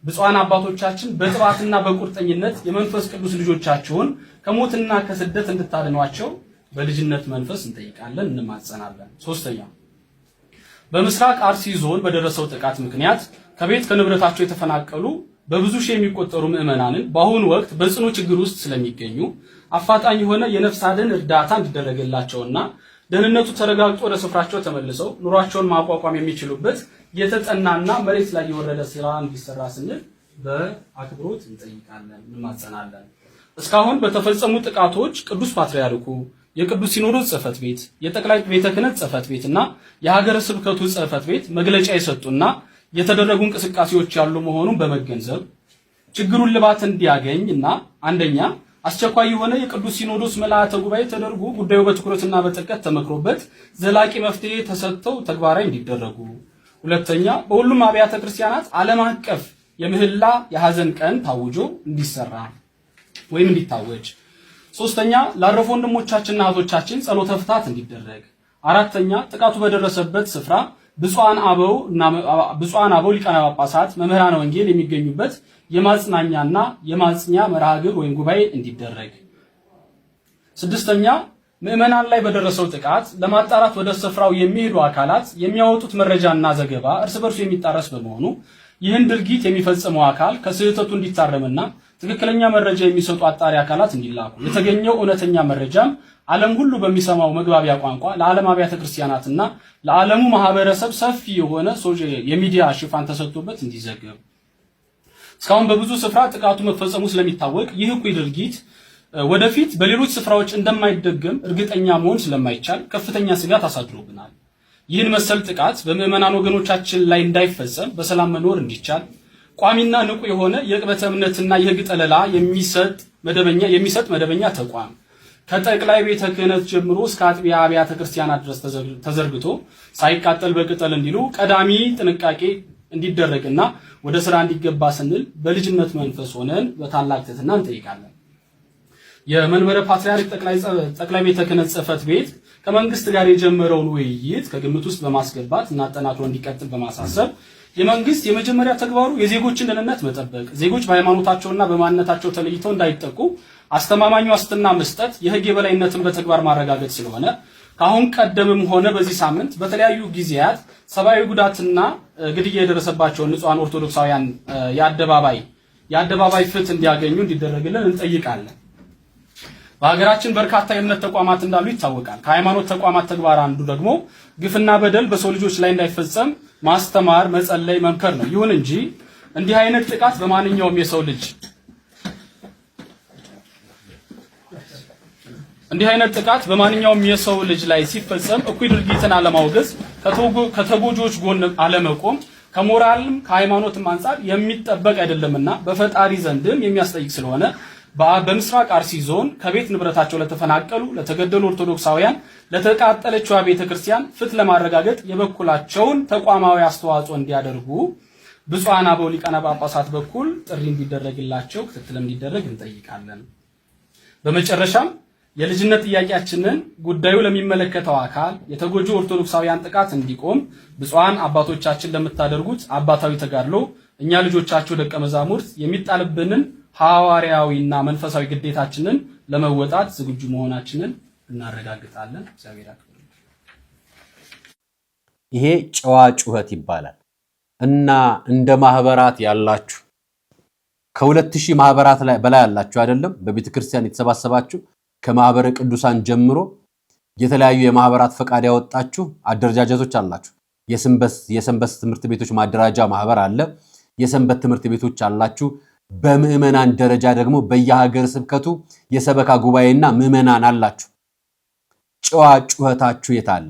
ብፁዓን አባቶቻችን በጥባትና በቁርጠኝነት የመንፈስ ቅዱስ ልጆቻቸውን ከሞትና ከስደት እንድታድኗቸው በልጅነት መንፈስ እንጠይቃለን፣ እንማጸናለን። ሶስተኛ በምስራቅ አርሲ ዞን በደረሰው ጥቃት ምክንያት ከቤት ከንብረታቸው የተፈናቀሉ በብዙ ሺህ የሚቆጠሩ ምዕመናንን በአሁኑ ወቅት በጽኑ ችግር ውስጥ ስለሚገኙ አፋጣኝ የሆነ የነፍስ አድን እርዳታ እንዲደረግላቸውና ደህንነቱ ተረጋግጦ ወደ ስፍራቸው ተመልሰው ኑሯቸውን ማቋቋም የሚችሉበት የተጠናና መሬት ላይ የወረደ ስራ እንዲሰራ ስንል በአክብሮት እንጠይቃለን፣ እንማጸናለን። እስካሁን በተፈጸሙ ጥቃቶች ቅዱስ ፓትርያርኩ፣ የቅዱስ ሲኖዶስ ጽሕፈት ቤት፣ የጠቅላይ ቤተ ክህነት ጽሕፈት ቤትና የሀገረ ስብከቱ ጽሕፈት ቤት መግለጫ የሰጡና የተደረጉ እንቅስቃሴዎች ያሉ መሆኑን በመገንዘብ ችግሩን ልባት እንዲያገኝና አንደኛ አስቸኳይ የሆነ የቅዱስ ሲኖዶስ መልአተ ጉባኤ ተደርጎ ጉዳዩ በትኩረትና በጥልቀት ተመክሮበት ዘላቂ መፍትሄ ተሰጥተው ተግባራዊ እንዲደረጉ፣ ሁለተኛ በሁሉም አብያተ ክርስቲያናት ዓለም አቀፍ የምህላ የሐዘን ቀን ታውጆ እንዲሰራ ወይም እንዲታወጅ፣ ሶስተኛ ላረፉ ወንድሞቻችንና እህቶቻችን ጸሎተ ፍትሐት እንዲደረግ፣ አራተኛ ጥቃቱ በደረሰበት ስፍራ ብፁዓን አበው ሊቃነ ጳጳሳት መምህራነ ወንጌል የሚገኙበት የማጽናኛና የማጽኛ መርሃ ግብር ወይም ጉባኤ እንዲደረግ፣ ስድስተኛ ምዕመናን ላይ በደረሰው ጥቃት ለማጣራት ወደ ስፍራው የሚሄዱ አካላት የሚያወጡት መረጃና ዘገባ እርስ በርሱ የሚጣረስ በመሆኑ ይህን ድርጊት የሚፈጽመው አካል ከስህተቱ እንዲታረምና ትክክለኛ መረጃ የሚሰጡ አጣሪ አካላት እንዲላኩ፣ የተገኘው እውነተኛ መረጃም ዓለም ሁሉ በሚሰማው መግባቢያ ቋንቋ ለዓለም አብያተ ክርስቲያናትና ለዓለሙ ማህበረሰብ ሰፊ የሆነ የሚዲያ ሽፋን ተሰጥቶበት እንዲዘገብ፣ እስካሁን በብዙ ስፍራ ጥቃቱ መፈጸሙ ስለሚታወቅ ይህ እኩይ ድርጊት ወደፊት በሌሎች ስፍራዎች እንደማይደገም እርግጠኛ መሆን ስለማይቻል ከፍተኛ ስጋት አሳድሮብናል። ይህን መሰል ጥቃት በምዕመናን ወገኖቻችን ላይ እንዳይፈጸም በሰላም መኖር እንዲቻል ቋሚና ንቁ የሆነ የቅበተ እምነትና የህግ ጠለላ የሚሰጥ መደበኛ ተቋም ከጠቅላይ ቤተ ክህነት ጀምሮ እስከ አጥቢያ አብያተ ክርስቲያናት ድረስ ተዘርግቶ ሳይቃጠል በቅጠል እንዲሉ ቀዳሚ ጥንቃቄ እንዲደረግና ወደ ስራ እንዲገባ ስንል በልጅነት መንፈስ ሆነን በታላቅ ትሕትና እንጠይቃለን። የመንበረ ፓትርያርክ ጠቅላይ ቤተ ክህነት ጽሕፈት ቤት ከመንግስት ጋር የጀመረውን ውይይት ከግምት ውስጥ በማስገባት እና አጠናክሮ እንዲቀጥል በማሳሰብ የመንግስት የመጀመሪያ ተግባሩ የዜጎችን ደህንነት መጠበቅ፣ ዜጎች በሃይማኖታቸውና በማንነታቸው ተለይተው እንዳይጠቁ አስተማማኝ ዋስትና መስጠት፣ የህግ የበላይነትን በተግባር ማረጋገጥ ስለሆነ ከአሁን ቀደምም ሆነ በዚህ ሳምንት በተለያዩ ጊዜያት ሰብአዊ ጉዳትና ግድያ የደረሰባቸውን ንጹሃን ኦርቶዶክሳውያን የአደባባይ ፍትህ እንዲያገኙ እንዲደረግልን እንጠይቃለን። በሀገራችን በርካታ የእምነት ተቋማት እንዳሉ ይታወቃል። ከሃይማኖት ተቋማት ተግባር አንዱ ደግሞ ግፍና በደል በሰው ልጆች ላይ እንዳይፈጸም ማስተማር፣ መጸለይ፣ መምከር ነው። ይሁን እንጂ እንዲህ አይነት ጥቃት በማንኛውም የሰው ልጅ ላይ ሲፈጸም እኩይ ድርጊትን አለማውገዝ፣ ከተጎጂዎች ጎን አለመቆም ከሞራልም ከሃይማኖትም አንጻር የሚጠበቅ አይደለምና በፈጣሪ ዘንድም የሚያስጠይቅ ስለሆነ በምስራቅ አርሲ ዞን ከቤት ንብረታቸው ለተፈናቀሉ ለተገደሉ ኦርቶዶክሳውያን ለተቃጠለችው ቤተክርስቲያን ፍትህ ለማረጋገጥ የበኩላቸውን ተቋማዊ አስተዋጽኦ እንዲያደርጉ ብፁዓን አበው ሊቃነ ጳጳሳት በኩል ጥሪ እንዲደረግላቸው ክትትል እንዲደረግ እንጠይቃለን። በመጨረሻም የልጅነት ጥያቄያችንን ጉዳዩ ለሚመለከተው አካል የተጎጁ ኦርቶዶክሳውያን ጥቃት እንዲቆም ብፁዓን አባቶቻችን ለምታደርጉት አባታዊ ተጋድሎ እኛ ልጆቻቸው ደቀ መዛሙርት የሚጣልብንን ሐዋርያዊና መንፈሳዊ ግዴታችንን ለመወጣት ዝግጁ መሆናችንን እናረጋግጣለን። እግዚአብሔር ያክብርልን። ይሄ ጨዋ ጩኸት ይባላል እና እንደ ማህበራት ያላችሁ ከ2000 ማህበራት በላይ ያላችሁ አይደለም በቤተክርስቲያን የተሰባሰባችሁ ከማህበረ ቅዱሳን ጀምሮ የተለያዩ የማህበራት ፈቃድ ያወጣችሁ አደረጃጀቶች አላችሁ። የሰንበት ትምህርት ቤቶች ማደራጃ ማህበር አለ። የሰንበት ትምህርት ቤቶች አላችሁ። በምእመናን ደረጃ ደግሞ በየሀገር ስብከቱ የሰበካ ጉባኤና ምእመናን አላችሁ። ጨዋ ጩኸታችሁ የታለ?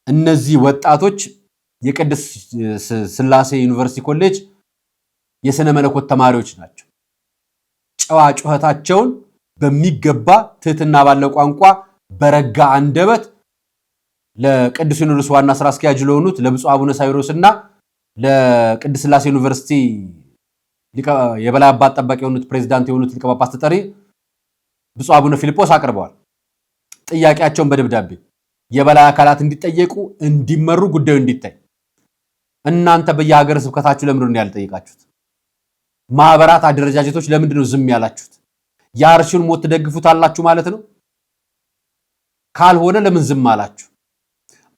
እነዚህ ወጣቶች የቅድስት ሥላሴ ዩኒቨርሲቲ ኮሌጅ የሥነ መለኮት ተማሪዎች ናቸው። ጨዋ ጩኸታቸውን በሚገባ ትህትና ባለው ቋንቋ በረጋ አንደበት ለቅዱስ ሲኖዶስ ዋና ስራ አስኪያጅ ለሆኑት ለብፁዕ አቡነ ሳይሮስና ለቅድስት ሥላሴ ዩኒቨርሲቲ የበላይ አባት ጠባቂ የሆኑት ፕሬዝዳንት የሆኑት ሊቀ ጳጳስ ተጠሪ ብፁዕ አቡነ ፊልጶስ አቅርበዋል። ጥያቄያቸውን በደብዳቤ የበላይ አካላት እንዲጠየቁ እንዲመሩ ጉዳዩ እንዲታይ። እናንተ በየሀገረ ስብከታችሁ ለምንድን ነው ያልጠየቃችሁት? ማህበራት አደረጃጀቶች ለምንድን ነው ዝም ያላችሁት? የአርሲውን ሞት ትደግፉታላችሁ ማለት ነው? ካልሆነ ለምን ዝም አላችሁ?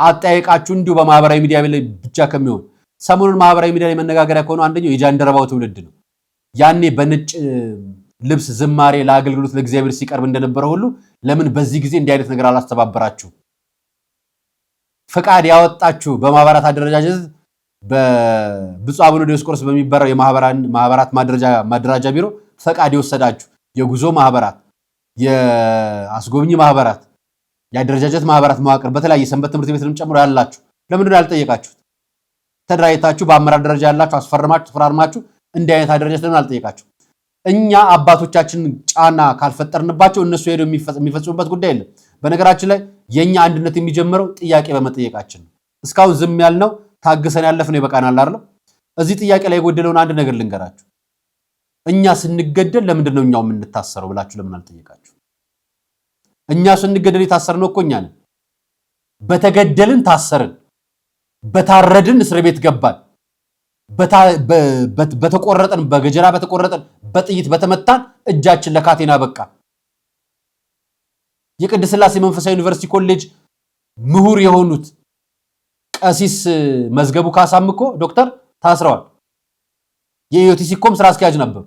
አጠያየቃችሁ እንዲሁ በማህበራዊ ሚዲያ ላይ ብቻ ከሚሆን ሰሞኑን ማህበራዊ ሚዲያ ላይ መነጋገሪያ ከሆነ አንደኛው የጃንደረባው ትውልድ ነው። ያኔ በነጭ ልብስ ዝማሬ ለአገልግሎት ለእግዚአብሔር ሲቀርብ እንደነበረ ሁሉ ለምን በዚህ ጊዜ እንዲህ አይነት ነገር አላስተባበራችሁ? ፈቃድ ያወጣችሁ በማህበራት አደረጃጀት በብፁዕ አቡነ ዲዮስቆሮስ በሚባለው የማህበራት ማደራጃ ቢሮ ፈቃድ የወሰዳችሁ የጉዞ ማህበራት፣ የአስጎብኝ ማህበራት፣ የአደረጃጀት ማህበራት መዋቅር በተለያየ ሰንበት ትምህርት ቤትንም ጨምሮ ያላችሁ ለምንድን ነው ያልጠየቃችሁት? ተደራጅታችሁ በአመራር ደረጃ ያላችሁ አስፈርማችሁ ተፈራርማችሁ እንዲህ አይነት አደረጃጀት ለምን አልጠየቃችሁ? እኛ አባቶቻችን ጫና ካልፈጠርንባቸው እነሱ ሄደው የሚፈጽሙበት ጉዳይ የለም። በነገራችን ላይ የኛ አንድነት የሚጀምረው ጥያቄ በመጠየቃችን ነው። እስካሁን ዝም ያልነው ታግሰን ያለፍነው ይበቃናል አይደል? እዚህ ጥያቄ ላይ የጎደለውን አንድ ነገር ልንገራችሁ። እኛ ስንገደል ለምንድን ነው እኛው የምንታሰረው ብላችሁ ለምን አልጠየቃችሁ? እኛ ስንገደል የታሰርነው እኮ እኛ ነን። በተገደልን ታሰርን፣ በታረድን እስር ቤት ገባን፣ በተቆረጠን በገጀራ በተቆረጠን በጥይት በተመታን እጃችን ለካቴና በቃ። የቅድስት ሥላሴ መንፈሳዊ ዩኒቨርሲቲ ኮሌጅ ምሁር የሆኑት ቀሲስ መዝገቡ ካሳም እኮ ዶክተር ታስረዋል። የኢዮቲሲኮም ስራ አስኪያጅ ነበሩ።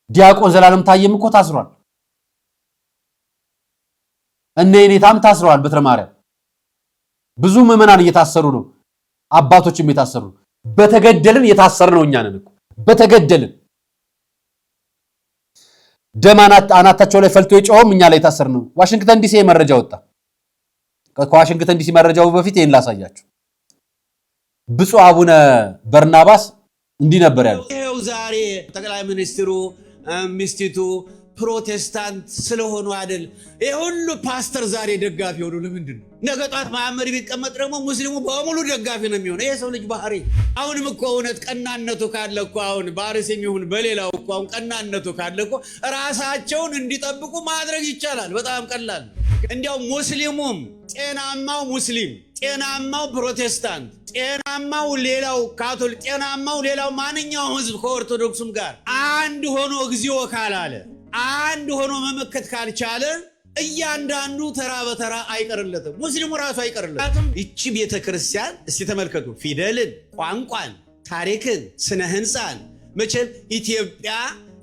ዲያቆን ዘላለም ታየም እኮ ታስሯል። እነ የኔታም ታስረዋል። በትረ ማርያም ብዙ ምዕመናን እየታሰሩ ነው። አባቶችም እየታሰሩ ነው። በተገደልን የታሰርን ነው እኛ ነን እኮ በተገደልን። ደም አናታቸው ላይ ፈልቶ የጮኸውም እኛ ላይ የታሰርን ነው። ዋሽንግተን ዲሲ መረጃ ወጣ። ከዋሽንግተን ዲሲ መረጃው በፊት ይሄን ላሳያችሁ። ብፁዕ አቡነ በርናባስ እንዲህ ነበር ያሉት። ይሄው ዛሬ ጠቅላይ ሚኒስትሩ ሚስቲቱ ፕሮቴስታንት ስለሆኑ አይደል? ይሄ ሁሉ ፓስተር ዛሬ ደጋፊ ሆኖ ለምንድን ነው? ነገ ጧት መሐመድ ቢቀመጥ ደግሞ ሙስሊሙ በሙሉ ደጋፊ ነው የሚሆነው። ይሄ ሰው ልጅ ባህሪ። አሁንም እኮ እውነት ቀናነቱ ካለ እኮ አሁን በአርሲም ይሁን በሌላው እኮ አሁን ቀናነቱ ካለ እኮ ራሳቸውን እንዲጠብቁ ማድረግ ይቻላል። በጣም ቀላል። እንዲያው ሙስሊሙም ጤናማው ሙስሊም፣ ጤናማው ፕሮቴስታንት፣ ጤናማው ሌላው ካቶሊክ፣ ጤናማው ሌላው ማንኛውም ህዝብ ከኦርቶዶክሱም ጋር አንድ ሆኖ እግዚኦ ካላለ አንድ ሆኖ መመከት ካልቻለ እያንዳንዱ ተራ በተራ አይቀርለትም። ሙስሊሙ ራሱ አይቀርለትም። ይቺ ቤተክርስቲያን እስቲ ተመልከቱ፣ ፊደልን፣ ቋንቋን፣ ታሪክን፣ ስነ ህንፃን። መቼም ኢትዮጵያ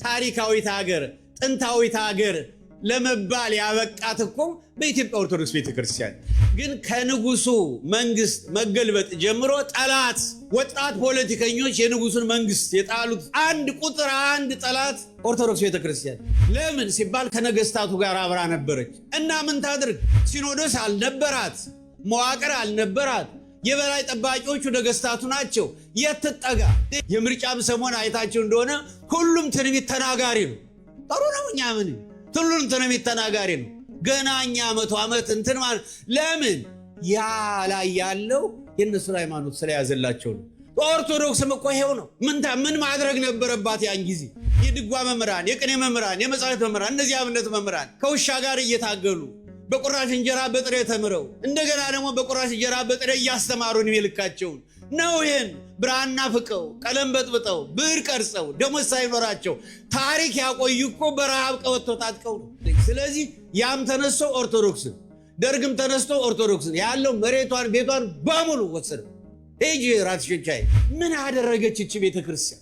ታሪካዊት ሀገር፣ ጥንታዊት ሀገር ለመባል ያበቃት እኮ በኢትዮጵያ ኦርቶዶክስ ቤተክርስቲያን። ግን ከንጉሱ መንግስት መገልበጥ ጀምሮ ጠላት ወጣት ፖለቲከኞች የንጉሱን መንግስት የጣሉት አንድ ቁጥር አንድ ጠላት ኦርቶዶክስ ቤተክርስቲያን። ለምን ሲባል ከነገስታቱ ጋር አብራ ነበረች እና ምን ታድርግ? ሲኖዶስ አልነበራት፣ መዋቅር አልነበራት፣ የበላይ ጠባቂዎቹ ነገስታቱ ናቸው። የትጠጋ የምርጫም ሰሞን አይታችሁ እንደሆነ ሁሉም ትንቢት ተናጋሪ ነው። ጥሩ ነው። እኛ ምን ሁሉም ትንቢት ተናጋሪ ነው። ገና እኛ 100 ዓመት እንትን ማለት ለምን ያ ላይ ያለው የነሱ ሃይማኖት ስለያዘላቸው ነው። ኦርቶዶክስም እኮ ይሄው ነው። ምን ማድረግ ነበረባት ያን ጊዜ? የድጓ መምህራን፣ የቅኔ መምህራን፣ የመጻሕፍት መምህራን፣ እነዚህ አብነት መምህራን ከውሻ ጋር እየታገሉ በቁራሽ እንጀራ በጥሬ ተምረው እንደገና ደግሞ በቁራሽ እንጀራ በጥሬ እያስተማሩ ዕድሜ ልካቸውን ነው። ይሄን ብራና ፍቀው ቀለም በጥብጠው ብዕር ቀርጸው ደሞዝ ሳይኖራቸው ታሪክ ያቆዩ እኮ በረሃብ ቀበቶ ታጥቀው ነው። ስለዚህ ያም ተነስቶ ኦርቶዶክስን፣ ደርግም ተነስቶ ኦርቶዶክስን ያለው መሬቷን ቤቷን በሙሉ ወሰደ። ሄጂ ራትሽቻይ ምን አደረገች እቺ ቤተክርስቲያን?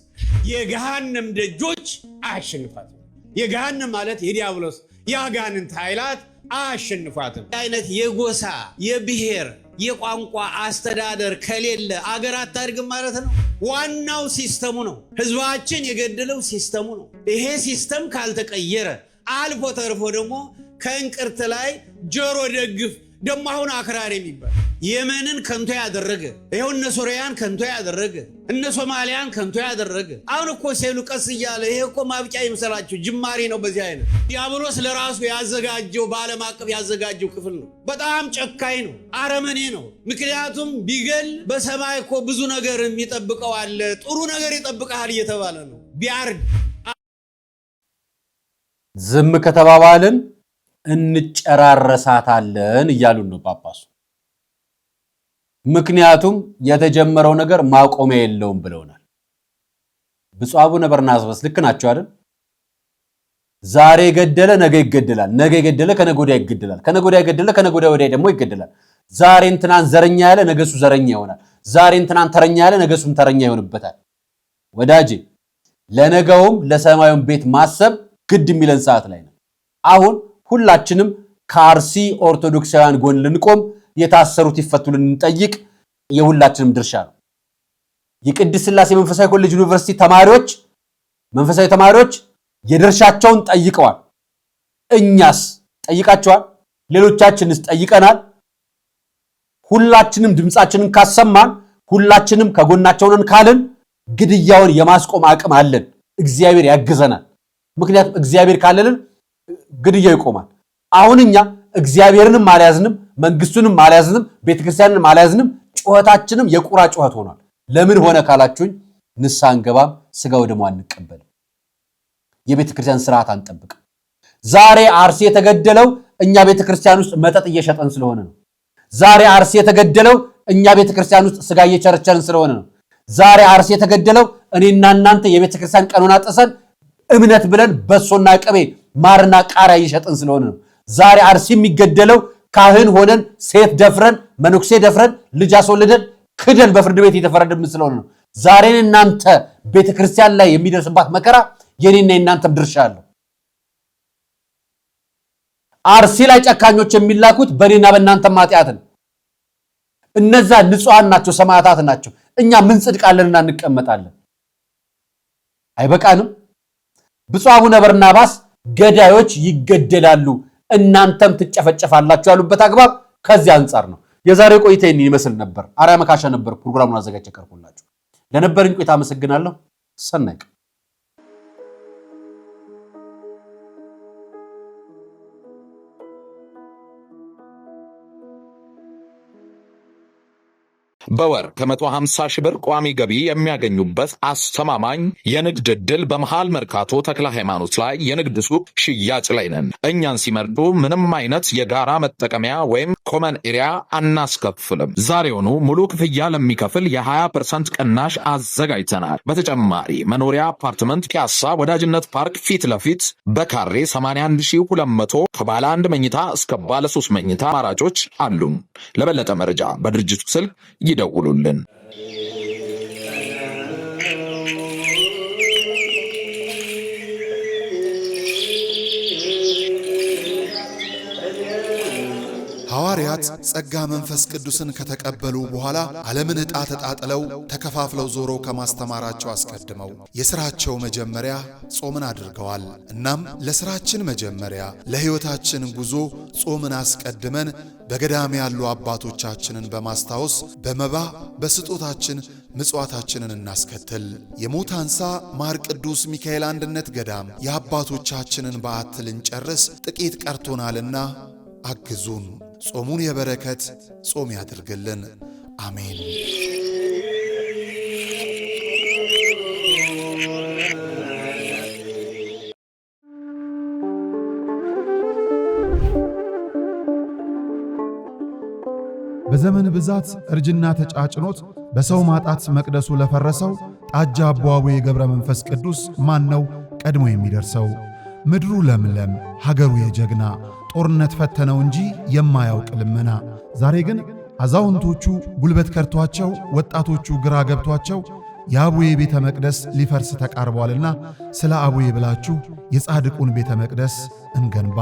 የገሃነም ደጆች አያሸንፋትም። የገሃነም ማለት የዲያብሎስ የአጋንንት ኃይላት አያሸንፋትም። አይነት የጎሳ የብሔር የቋንቋ አስተዳደር ከሌለ አገር አታድግም ማለት ነው። ዋናው ሲስተሙ ነው። ህዝባችን የገደለው ሲስተሙ ነው። ይሄ ሲስተም ካልተቀየረ አልፎ ተርፎ ደግሞ ከእንቅርት ላይ ጆሮ ደግፍ ደሞ አሁን አክራሪ የሚባል የመንን ከንቶ ያደረገ ይሄው እነ ሶሪያን ከንቶ ያደረገ እነ ሶማሊያን ከንቶ ያደረገ አሁን እኮ ሴሉ ቀስ እያለ ይሄ እኮ ማብቂያ ይመስላችሁ ጅማሬ ነው። በዚህ አይነት ዲያብሎስ ለራሱ ያዘጋጀው በዓለም አቀፍ ያዘጋጀው ክፍል ነው። በጣም ጨካኝ ነው፣ አረመኔ ነው። ምክንያቱም ቢገል በሰማይ እኮ ብዙ ነገር የሚጠብቀው አለ፣ ጥሩ ነገር ይጠብቃል እየተባለ ነው። ቢያርድ ዝም ከተባባልን እንጨራረሳታለን እያሉን ነው ጳጳሱ። ምክንያቱም የተጀመረው ነገር ማቆሚያ የለውም ብለውናል። ብፁዕ አቡነ በርናባስ ልክ ናቸው አይደል? ዛሬ ገደለ ነገ ይገደላል፣ ነገ ገደለ ከነገ ወዲያ ይገደላል፣ ከነገ ወዲያ ገደለ ከነገ ወዲያ ደግሞ ይገደላል። ዛሬ እንትናን ዘረኛ ያለ ነገሱ ዘረኛ ይሆናል። ዛሬ እንትናን ተረኛ ያለ ነገሱም ተረኛ ይሆንበታል። ወዳጄ ለነገውም ለሰማዩም ቤት ማሰብ ግድ የሚለን ሰዓት ላይ ነው። አሁን ሁላችንም ከአርሲ ኦርቶዶክሳውያን ጎን ልንቆም፣ የታሰሩት ይፈቱልን እንጠይቅ የሁላችንም ድርሻ ነው። የቅድስት ሥላሴ መንፈሳዊ ኮሌጅ ዩኒቨርሲቲ ተማሪዎች መንፈሳዊ ተማሪዎች የድርሻቸውን ጠይቀዋል። እኛስ ጠይቃቸዋል? ሌሎቻችንስ ጠይቀናል? ሁላችንም ድምጻችንን ካሰማን፣ ሁላችንም ከጎናቸው ነን ካልን ግድያውን የማስቆም አቅም አለን። እግዚአብሔር ያግዘናል። ምክንያቱም እግዚአብሔር ካለልን ግድያው ይቆማል። አሁን እኛ እግዚአብሔርንም አልያዝንም፣ መንግስቱንም አልያዝንም፣ ቤተክርስቲያንንም አልያዝንም። ጩኸታችንም የቁራ ጩኸት ሆኗል። ለምን ሆነ ካላችሁኝ ንስሐ አንገባም፣ ስጋው ደግሞ አንቀበልም፣ የቤተክርስቲያን ስርዓት አንጠብቅም። ዛሬ አርሲ የተገደለው እኛ ቤተክርስቲያን ውስጥ መጠጥ እየሸጠን ስለሆነ ነው። ዛሬ አርሲ የተገደለው እኛ ቤተክርስቲያን ውስጥ ስጋ እየቸረቸርን ስለሆነ ነው። ዛሬ አርሲ የተገደለው እኔና እናንተ የቤተክርስቲያን ቀኖና ጥሰን እምነት ብለን በሶና ቅቤ ማርና ቃሪያ እየሸጥን ስለሆነ ነው። ዛሬ አርሲ የሚገደለው ካህን ሆነን ሴት ደፍረን መነኩሴ ደፍረን ልጅ አስወልደን ክደን በፍርድ ቤት የተፈረደብን ስለሆነ ነው። ዛሬ እናንተ ቤተክርስቲያን ላይ የሚደርስባት መከራ የኔና የናንተም ድርሻ አለው። አርሲ ላይ ጨካኞች የሚላኩት በኔና በእናንተ ማጥያት ነው። እነዛ ንጹሃን ናቸው፣ ሰማዕታት ናቸው። እኛ ምን ጽድቃለንና እንቀመጣለን? አይበቃንም? ብፁዕ አቡነ በርናባስ ገዳዮች ይገደላሉ እናንተም ትጨፈጨፋላችሁ ያሉበት አግባብ ከዚህ አንጻር ነው። የዛሬው ቆይታ ይህን ይመስል ነበር። አርያ መካሻ ነበር ፕሮግራሙን አዘጋጅቼ ቀርቦላችሁ። ለነበረኝ ቆይታ አመሰግናለሁ። ሰናይ በወር ከ150 ሺህ ብር ቋሚ ገቢ የሚያገኙበት አስተማማኝ የንግድ ዕድል በመሃል መርካቶ ተክለ ሃይማኖት ላይ የንግድ ሱቅ ሽያጭ ላይ ነን። እኛን ሲመርጡ ምንም አይነት የጋራ መጠቀሚያ ወይም ኮመን ኤሪያ አናስከፍልም። ዛሬውኑ ሙሉ ክፍያ ለሚከፍል የ20% ቅናሽ አዘጋጅተናል። በተጨማሪ መኖሪያ አፓርትመንት ፒያሳ ወዳጅነት ፓርክ ፊት ለፊት በካሬ 81200 ከባለ 1 መኝታ እስከ ባለ 3 መኝታ አማራጮች አሉን። ለበለጠ መረጃ በድርጅቱ ስልክ ይደውሉልን። ሐዋርያው ሐዋርያት ጸጋ መንፈስ ቅዱስን ከተቀበሉ በኋላ ዓለምን ዕጣ ተጣጥለው ተከፋፍለው ዞረው ከማስተማራቸው አስቀድመው የሥራቸው መጀመሪያ ጾምን አድርገዋል። እናም ለሥራችን መጀመሪያ ለሕይወታችን ጉዞ ጾምን አስቀድመን በገዳም ያሉ አባቶቻችንን በማስታወስ በመባ በስጦታችን ምጽዋታችንን እናስከትል። የሞታንሳ ማር ቅዱስ ሚካኤል አንድነት ገዳም የአባቶቻችንን በዓት ልንጨርስ ጥቂት ቀርቶናልና አግዙን። ጾሙን የበረከት ጾም ያድርግልን። አሜን። በዘመን ብዛት እርጅና ተጫጭኖት በሰው ማጣት መቅደሱ ለፈረሰው ጣጃ አቦ የገብረ መንፈስ ቅዱስ ማን ነው ቀድሞ የሚደርሰው? ምድሩ ለምለም ሀገሩ የጀግና ጦርነት ፈተነው እንጂ የማያውቅ ልመና። ዛሬ ግን አዛውንቶቹ ጉልበት ከርቷቸው፣ ወጣቶቹ ግራ ገብቷቸው የአቡዬ ቤተ መቅደስ ሊፈርስ ተቃርቧልና ስለ አቡዬ ብላችሁ የጻድቁን ቤተ መቅደስ እንገንባ።